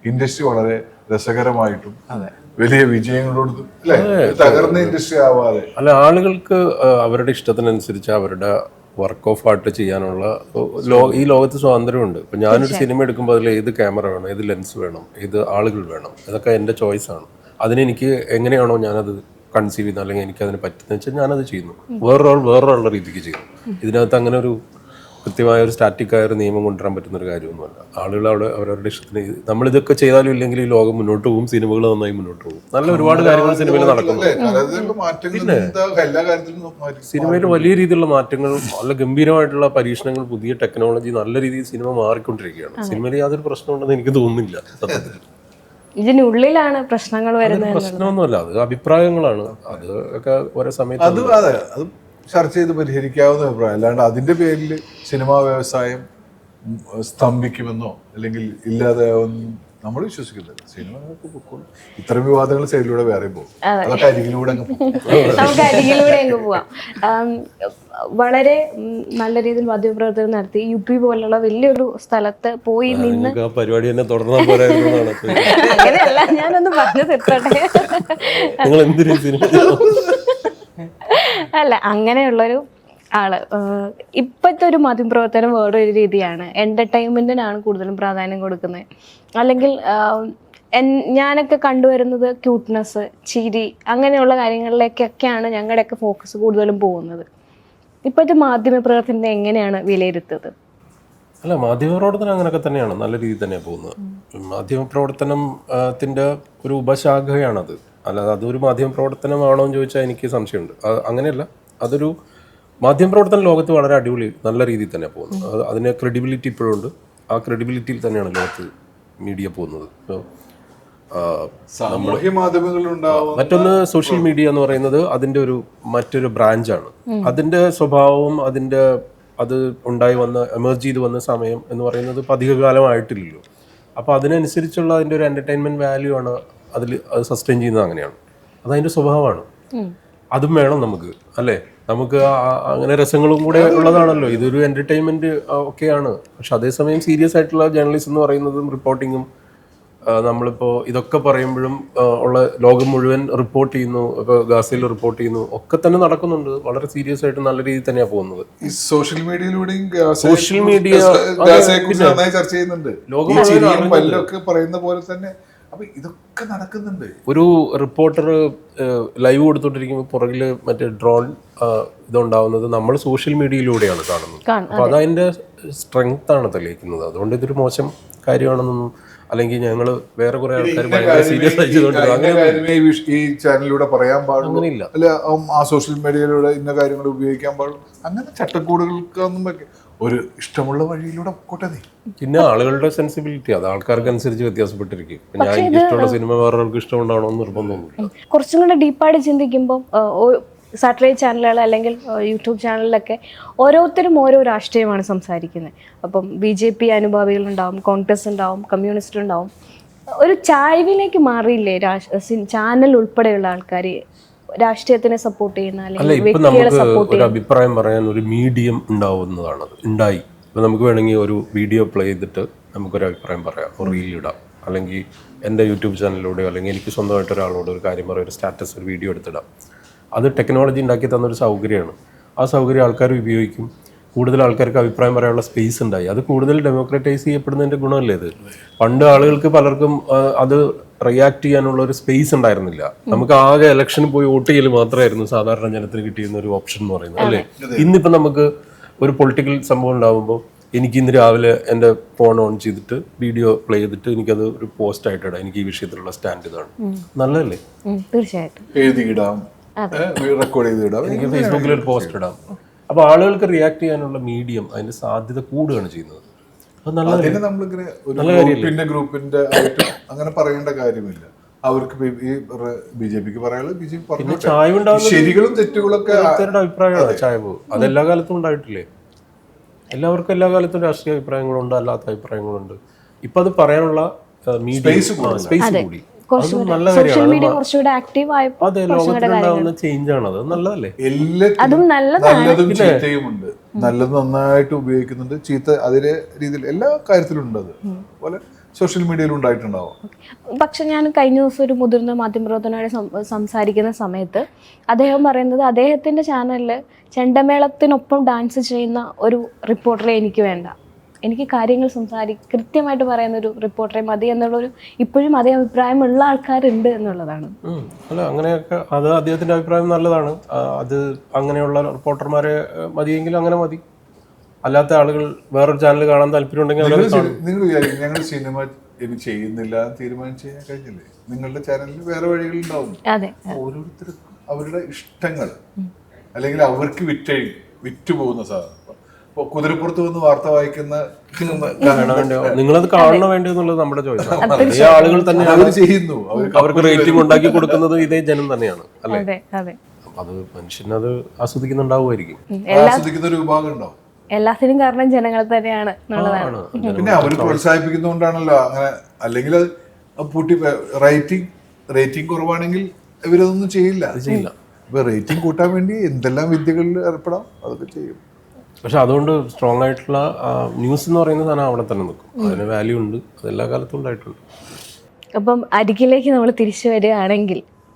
ഇൻഡസ്ട്രി വളരെ രസകരമായിട്ടും വലിയ വിജയങ്ങളോട് തകർന്ന ഇൻഡസ്ട്രി ആവാതെ അല്ല, ആളുകൾക്ക് അവരുടെ ഇഷ്ടത്തിനനുസരിച്ച് അവരുടെ വർക്ക് ഓഫ് ആർട്ട് ചെയ്യാനുള്ള ഈ ലോകത്ത് സ്വാതന്ത്ര്യമുണ്ട്. ഇപ്പം ഞാനൊരു സിനിമ എടുക്കുമ്പോൾ അതിൽ ഏത് ക്യാമറ വേണം, ഏത് ലെൻസ് വേണം, ഏത് ആളുകൾ വേണം, ഇതൊക്കെ എൻ്റെ ചോയ്സാണ്. അതിനെനിക്ക് എങ്ങനെയാണോ ഞാനത് കൺസീവ് ചെയ്യുന്നത്, അല്ലെങ്കിൽ എനിക്ക് അതിന് പറ്റുന്ന വെച്ചാൽ ഞാനത് ചെയ്യുന്നു. വേറൊരാളുടെ രീതിക്ക് ചെയ്യുന്നു. ഇതിനകത്ത് അങ്ങനെ ഒരു കൃത്യമായ ഒരു സ്റ്റാറ്റിക് ആയ ഒരു നിയമം കൊണ്ടുവരാൻ പറ്റുന്ന ഒരു കാര്യമൊന്നുമല്ല. ആളുകൾ അവിടെ അവരവരുടെ ഇഷ്ടത്തിന് നമ്മളിതൊക്കെ ചെയ്താലും ഇല്ലെങ്കിൽ ഈ ലോകം മുന്നോട്ട് പോകും, സിനിമകൾ നന്നായി മുന്നോട്ട് പോകും. നല്ല ഒരുപാട് കാര്യങ്ങൾ സിനിമയിൽ നടക്കുന്നു. സിനിമയിൽ വലിയ രീതിയിലുള്ള മാറ്റങ്ങൾ, നല്ല ഗംഭീരമായിട്ടുള്ള പരീക്ഷണങ്ങൾ, പുതിയ ടെക്നോളജി, നല്ല രീതിയിൽ സിനിമ മാറിക്കൊണ്ടിരിക്കുകയാണ്. സിനിമയിൽ യാതൊരു പ്രശ്നമുണ്ടെന്ന് എനിക്ക് തോന്നുന്നില്ല. സത്യത്തിൽ ഇതിനുള്ളിലാണ് പ്രശ്നങ്ങൾ വരുന്നത്. പ്രശ്നമൊന്നുമല്ല, അത് അഭിപ്രായങ്ങളാണ്. അത് ഒക്കെ ഓരോ സമയത്ത് അത് ചർച്ച ചെയ്ത് പരിഹരിക്കാവുന്ന അഭിപ്രായം. അല്ലാണ്ട് അതിന്റെ പേരിൽ സിനിമാ വ്യവസായം സ്തംഭിക്കുമെന്നോ അല്ലെങ്കിൽ ഇല്ലാതെയാവുമെന്നും നമ്മൾ വിശ്വസിക്കുന്നില്ല. സിനിമ ഇത്തരം വിവാദങ്ങൾ സൈഡിലൂടെ വേറെ പോകും. അതൊക്കെ അരികിലൂടെ നമുക്ക് അരികിലൂടെ അങ്ങ് പോവാം. വളരെ നല്ല രീതിയിൽ മാധ്യമപ്രവർത്തനം നടത്തി UP പോലുള്ള വലിയൊരു സ്ഥലത്ത് പോയി നിന്ന് പരിപാടി തന്നെ തുടർന്നാൽ പോരായിരുന്നതാണ്. അങ്ങനെയല്ല, ഞാനൊന്ന് പറഞ്ഞു തീർത്തോട്ടെ. അല്ല, അങ്ങനെയുള്ളൊരു ആള്. ഇപ്പോഴത്തെ ഒരു മാധ്യമപ്രവർത്തനം വേറൊരു രീതിയാണ്. എൻ്റർടൈൻമെൻറ്റിനാണ് കൂടുതലും പ്രാധാന്യം കൊടുക്കുന്നത്. അല്ലെങ്കിൽ ഞാനൊക്കെ കണ്ടുവരുന്നത് ക്യൂട്ട്നെസ്, ചിരി, അങ്ങനെയുള്ള കാര്യങ്ങളിലേക്കൊക്കെയാണ് ഞങ്ങളുടെയൊക്കെ ഫോക്കസ് കൂടുതലും പോകുന്നത്. ഇപ്പോഴത്തെ മാധ്യമപ്രവർത്തനത്തെ എങ്ങനെയാണ് വിലയിരുത്തുന്നത്? അല്ല, മാധ്യമപ്രവർത്തനം അങ്ങനെയൊക്കെ തന്നെയാണ്, നല്ല രീതിയിൽ തന്നെയാണ് പോകുന്നത്. മാധ്യമപ്രവർത്തനത്തിൻ്റെ ഒരു ഉപശാഖയാണത്. അല്ലാതെ അതൊരു മാധ്യമപ്രവർത്തനമാണോ എന്ന് ചോദിച്ചാൽ എനിക്ക് സംശയമുണ്ട്. അങ്ങനെയല്ല, അതൊരു മാധ്യമപ്രവർത്തന ലോകത്ത് വളരെ അടിപൊളി നല്ല രീതിയിൽ തന്നെ പോകുന്നത്. അതിന് ക്രെഡിബിലിറ്റി ഇപ്പോഴും ഉണ്ട്. ആ ക്രെഡിബിലിറ്റിയിൽ തന്നെയാണ് ലോകത്ത് മീഡിയ പോകുന്നത്. സാമൂഹ്യ മാധ്യമങ്ങളിലുണ്ടാവും. മറ്റൊന്ന് സോഷ്യൽ മീഡിയ എന്ന് പറയുന്നത് അതിൻ്റെ മറ്റൊരു ബ്രാഞ്ചാണ്. അതിൻ്റെ സ്വഭാവവും അത് ഉണ്ടായി വന്ന എമർജ് ചെയ്ത് വന്ന സമയം എന്ന് പറയുന്നത് ഇപ്പം അധികകാലമായിട്ടില്ലല്ലോ. അപ്പോൾ അതിനനുസരിച്ചുള്ള അതിൻ്റെ ഒരു എൻ്റർടൈൻമെൻറ്റ് വാല്യൂ ആണ് അത് സസ്റ്റെയിൻ ചെയ്യുന്നത്. അങ്ങനെയാണ്, അതതിൻ്റെ സ്വഭാവമാണ്. അതും വേണം നമുക്ക്, അല്ലേ? നമുക്ക് അങ്ങനെ രസങ്ങളും കൂടെ ഉള്ളതാണല്ലോ. ഇതൊരു എൻ്റർടൈൻമെൻറ്റ് ഒക്കെയാണ്. പക്ഷെ അതേസമയം സീരിയസ് ആയിട്ടുള്ള ജേർണലിസം എന്ന് പറയുന്നതും റിപ്പോർട്ടിങ്ങും നമ്മളിപ്പോൾ ഇതൊക്കെ പറയുമ്പോഴും ഉള്ള ലോകം മുഴുവൻ റിപ്പോർട്ട് ചെയ്യുന്നു, ഇപ്പോൾ ഗാസയിൽ റിപ്പോർട്ട് ചെയ്യുന്നു, ഒക്കെ തന്നെ നടക്കുന്നുണ്ട്. വളരെ സീരിയസ് ആയിട്ട് നല്ല രീതിയിൽ തന്നെയാണ് പോകുന്നത്. ഈ സോഷ്യൽ മീഡിയയിലൂടെയും സോഷ്യൽ മീഡിയ നന്നായി ചർച്ച ചെയ്യുന്നുണ്ട്. ലോകം പല്ലൊക്കെ പറയുന്ന പോലെ തന്നെ അപ്പൊ ഇതൊക്കെ നടക്കുന്നുണ്ട്. ഒരു റിപ്പോർട്ടർ ലൈവ് കൊടുത്തോണ്ടിരിക്കുമ്പോൾ പുറകിൽ മറ്റേ ഡ്രോൺ ഇതുണ്ടാവുന്നത് നമ്മൾ സോഷ്യൽ മീഡിയയിലൂടെയാണ് കാണുന്നത്. അപ്പൊ അതതിന്റെ സ്ട്രെങ്ത് ആണ് തെളിയിക്കുന്നത്. അതുകൊണ്ട് ഇതൊരു മോശം കാര്യമാണെന്നൊന്നും, അല്ലെങ്കിൽ ഞങ്ങൾ വേറെ കുറെ ആൾക്കാർ ഭയങ്കര സീരിയസ് ആയിട്ട് ഈ ചാനലിലൂടെ പറയാൻ പാടില്ല, അങ്ങനെയില്ല. അല്ല ആ സോഷ്യൽ മീഡിയയിലൂടെ ഇന്ന കാര്യങ്ങൾ ഉപയോഗിക്കാൻ പാടുള്ളൂ, അങ്ങനെ ചട്ടക്കൂടുകൾക്കൊന്നും ഒരു ഇഷ്ടമുള്ള വഴിയിലൂടെ പോട്ടെ. പിന്നെ ആളുകളുടെ സെൻസിബിലിറ്റി അത് ആൾക്കാർക്ക് അനുസരിച്ച് വ്യത്യാസപ്പെട്ടിരിക്കും. ഞാൻ എനിക്ക് ഇഷ്ടമുള്ള സിനിമ വേറൊരാൾക്ക് ഇഷ്ടമുണ്ടാവണോ എന്ന് നിർബന്ധമൊന്നുമില്ല. കുറച്ചും കൂടെ ഡീപ്പായിട്ട് ചിന്തിക്കുമ്പോൾ സാറ്റലൈറ്റ് ചാനലുകൾ അല്ലെങ്കിൽ യൂട്യൂബ് ചാനലിലൊക്കെ ഓരോരുത്തരും ഓരോ രാഷ്ട്രീയമാണ് സംസാരിക്കുന്നത്. അപ്പം BJP അനുഭാവികളുണ്ടാവും, കോൺഗ്രസ് ഉണ്ടാവും, കമ്മ്യൂണിസ്റ്റ് ഉണ്ടാവും. ഒരു ചായ്വിലേക്ക് മാറിയില്ലേ ചാനൽ ഉൾപ്പെടെയുള്ള ആൾക്കാർ രാഷ്ട്രീയത്തിനെ സപ്പോർട്ട് ചെയ്യുന്ന അല്ലെങ്കിൽ വ്യക്തികളെ സപ്പോർട്ട് ഒരു അഭിപ്രായം പറയാൻ ഒരു മീഡിയം ഉണ്ടാവുന്നതാണ്. ഉണ്ടായി ഇപ്പം നമുക്ക് വേണമെങ്കിൽ ഒരു വീഡിയോ പ്ലേ ചെയ്തിട്ട് നമുക്കൊരു അഭിപ്രായം പറയാം, ഒരു റീൽ ഇടാം, അല്ലെങ്കിൽ എൻ്റെ യൂട്യൂബ് ചാനലിലൂടെയോ അല്ലെങ്കിൽ എനിക്ക് സ്വന്തമായിട്ട് ഒരാളോട് ഒരു കാര്യം പറയാം, ഒരു സ്റ്റാറ്റസ്, ഒരു വീഡിയോ എടുത്തിടാം. അത് ടെക്നോളജി ഉണ്ടാക്കി തന്നൊരു സൗകര്യമാണ്. ആ സൗകര്യം ആൾക്കാർ ഉപയോഗിക്കും. കൂടുതൽ ആൾക്കാർക്ക് അഭിപ്രായം പറയാനുള്ള സ്പേസ് ഉണ്ടായി. അത് കൂടുതൽ ഡെമോക്രറ്റൈസ് ചെയ്യപ്പെടുന്നതിൻ്റെ ഗുണമല്ലേ ഇത്? പണ്ട് ആളുകൾക്ക് പലർക്കും അത് റിയാക്ട് ചെയ്യാനുള്ള ഒരു സ്പേസ് ഉണ്ടായിരുന്നില്ല. നമുക്ക് ആകെ ഇലക്ഷന് പോയി വോട്ട് ചെയ്യൽ മാത്രമായിരുന്നു സാധാരണ ജനത്തിന് കിട്ടിയിരുന്ന ഒരു ഓപ്ഷൻ എന്ന് പറയുന്നത്, അല്ലേ? ഇന്നിപ്പോൾ നമുക്ക് ഒരു പൊളിറ്റിക്കൽ സംഭവം ഉണ്ടാകുമ്പോൾ എനിക്ക് ഇന്ന് രാവിലെ എൻ്റെ ഫോൺ ഓൺ ചെയ്തിട്ട് വീഡിയോ പ്ലേ ചെയ്തിട്ട് എനിക്കത് ഒരു പോസ്റ്റ് ആയിട്ട് ഇടാം. എനിക്ക് ഈ വിഷയത്തിലുള്ള സ്റ്റാൻഡ് ഇതാണ്. നല്ലതല്ലേ? തീർച്ചയായിട്ടും എഴുതിയിടാം, റെക്കോർഡ് ചെയ്തിടാം, എനിക്ക് ഫേസ്ബുക്കിൽ ഒരു പോസ്റ്റ് ഇടാം. അപ്പോൾ ആളുകൾക്ക് റിയാക്ട് ചെയ്യാനുള്ള മീഡിയം അതിൻ്റെ സാധ്യത കൂടുകയാണ് ചെയ്യുന്നത്. അത് അതിന് നമ്മളിങ്ങനെ ഒരു ഗ്രൂപ്പിന്റെ ആയിട്ട് അങ്ങനെ പറയേണ്ട കാര്യമില്ല. അവർക്ക് ഈ BJPക്ക് പറയാനുള്ളത് BJP പറഞ്ഞു. ശരികളും തെറ്റുകളൊക്കെ അഭിപ്രായമാണ് ചായവ്. അത് എല്ലാ കാലത്തും ഉണ്ടായിട്ടില്ലേ? എല്ലാവർക്കും എല്ലാ കാലത്തും രാഷ്ട്രീയ അഭിപ്രായങ്ങളുണ്ട്, അല്ലാത്ത അഭിപ്രായങ്ങളുണ്ട്. ഇപ്പൊ അത് പറയാനുള്ള സ്പേസ് കൂടി. സോഷ്യൽ മീഡിയ കുറച്ചുകൂടെ ആക്റ്റീവ് ആയപ്പോൾ അതെ, ലോകത്തിലുണ്ടാവുന്ന ചേഞ്ച് ആണ്. അത് നല്ലതല്ലേ? അതും നല്ലതും ചീത്തയുമുണ്ട്. നല്ലത് നന്നായിട്ട് ഉപയോഗിക്കുന്നുണ്ട്, ചീത്ത അതേ രീതിയിൽ എല്ലാ കാര്യത്തിലും ഉണ്ട്. അതുപോലെ സോഷ്യൽ മീഡിയയിൽ ഉണ്ടായിട്ടുണ്ടാവും. പക്ഷെ ഞാൻ കഴിഞ്ഞ ദിവസം ഒരു മുതിർന്ന മാധ്യമപ്രവർത്തനയോട് സംസാരിക്കുന്ന സമയത്ത് അദ്ദേഹം പറയുന്നത് അദ്ദേഹത്തിൻ്റെ ചാനലിൽ ചെണ്ടമേളത്തിനൊപ്പം ഡാൻസ് ചെയ്യുന്ന ഒരു റിപ്പോർട്ടറെ എനിക്ക് വേണ്ട, എനിക്ക് കാര്യങ്ങൾ കൃത്യമായിട്ട് പറയുന്ന ഒരു റിപ്പോർട്ടറെ മതി എന്നുള്ളൊരു ഇപ്പോഴും അതേ അഭിപ്രായമുള്ള ആൾക്കാരുണ്ട് എന്നുള്ളതാണ്. അല്ല, അങ്ങനെയൊക്കെ അത് അദ്ദേഹത്തിന്റെ അഭിപ്രായം നല്ലതാണ്. അത് അങ്ങനെയുള്ള റിപ്പോർട്ടർമാരെ മതിയെങ്കിൽ അങ്ങനെ മതി. അല്ലാത്ത ആളുകൾ വേറൊരു ചാനൽ കാണാൻ താല്പര്യം ഉണ്ടെങ്കിൽ നിങ്ങൾ ഞങ്ങൾ സിനിമ ഇനി ചെയ്യുന്നില്ല തീരുമാനിച്ചു കഴിഞ്ഞാൽ കഴിഞ്ഞില്ലേ? നിങ്ങളുടെ ചാനലിൽ വേറെ വഴികളുണ്ടാവും. ഓരോരുത്തർക്കും അവരുടെ ഇഷ്ടങ്ങൾ അല്ലെങ്കിൽ അവർക്ക് വിറ്റുപോകുന്ന സാധനം. കുതിരപ്പുറത്ത് വന്ന് വാർത്ത വായിക്കുന്ന നിങ്ങളത് കാണണ വേണ്ടി എന്നുള്ളത് നമ്മുടെ ചോയ്സ്. ആളുകൾ തന്നെ അവർ ചെയ്യുന്നു, അവർക്ക് റേറ്റിംഗ് ഉണ്ടാക്കി കൊടുക്കുന്നത് ഇതേ ജനം തന്നെയാണ്, അല്ലേ? അത് മനുഷ്യനത് ആസ്വദിക്കുന്നുണ്ടാവുമായിരിക്കും. ആസ്വദിക്കുന്ന ഒരു വിഭാഗം ഉണ്ടാവും. എല്ലാത്തിനും കാരണം ജനങ്ങൾ തന്നെയാണ് എന്നുള്ളതാണ്. പിന്നെ അവർ പ്രോത്സാഹിപ്പിക്കുന്നതുകൊണ്ടാണല്ലോ അങ്ങനെ. അല്ലെങ്കിൽ റേറ്റിംഗ് കുറവാണെങ്കിൽ ഇവരതൊന്നും ചെയ്യില്ല. ഇപ്പൊ റേറ്റിംഗ് കൂട്ടാൻ വേണ്ടി എന്തെല്ലാം വിദ്യകളിൽ ഏർപ്പെടാം, അതൊക്കെ ചെയ്യും. പക്ഷെ അതുകൊണ്ട് സ്ട്രോങ് ആയിട്ടുള്ള ന്യൂസ് എന്ന് പറയുന്ന സാധനം അവിടെ തന്നെ നിൽക്കും. അതിന് വാല്യൂ ഉണ്ട്, അതെല്ലാ കാലത്തും ഉണ്ടായിട്ടുണ്ട്. അപ്പം അരികിലേക്ക് നമ്മൾ തിരിച്ചു വരികയാണെങ്കിൽ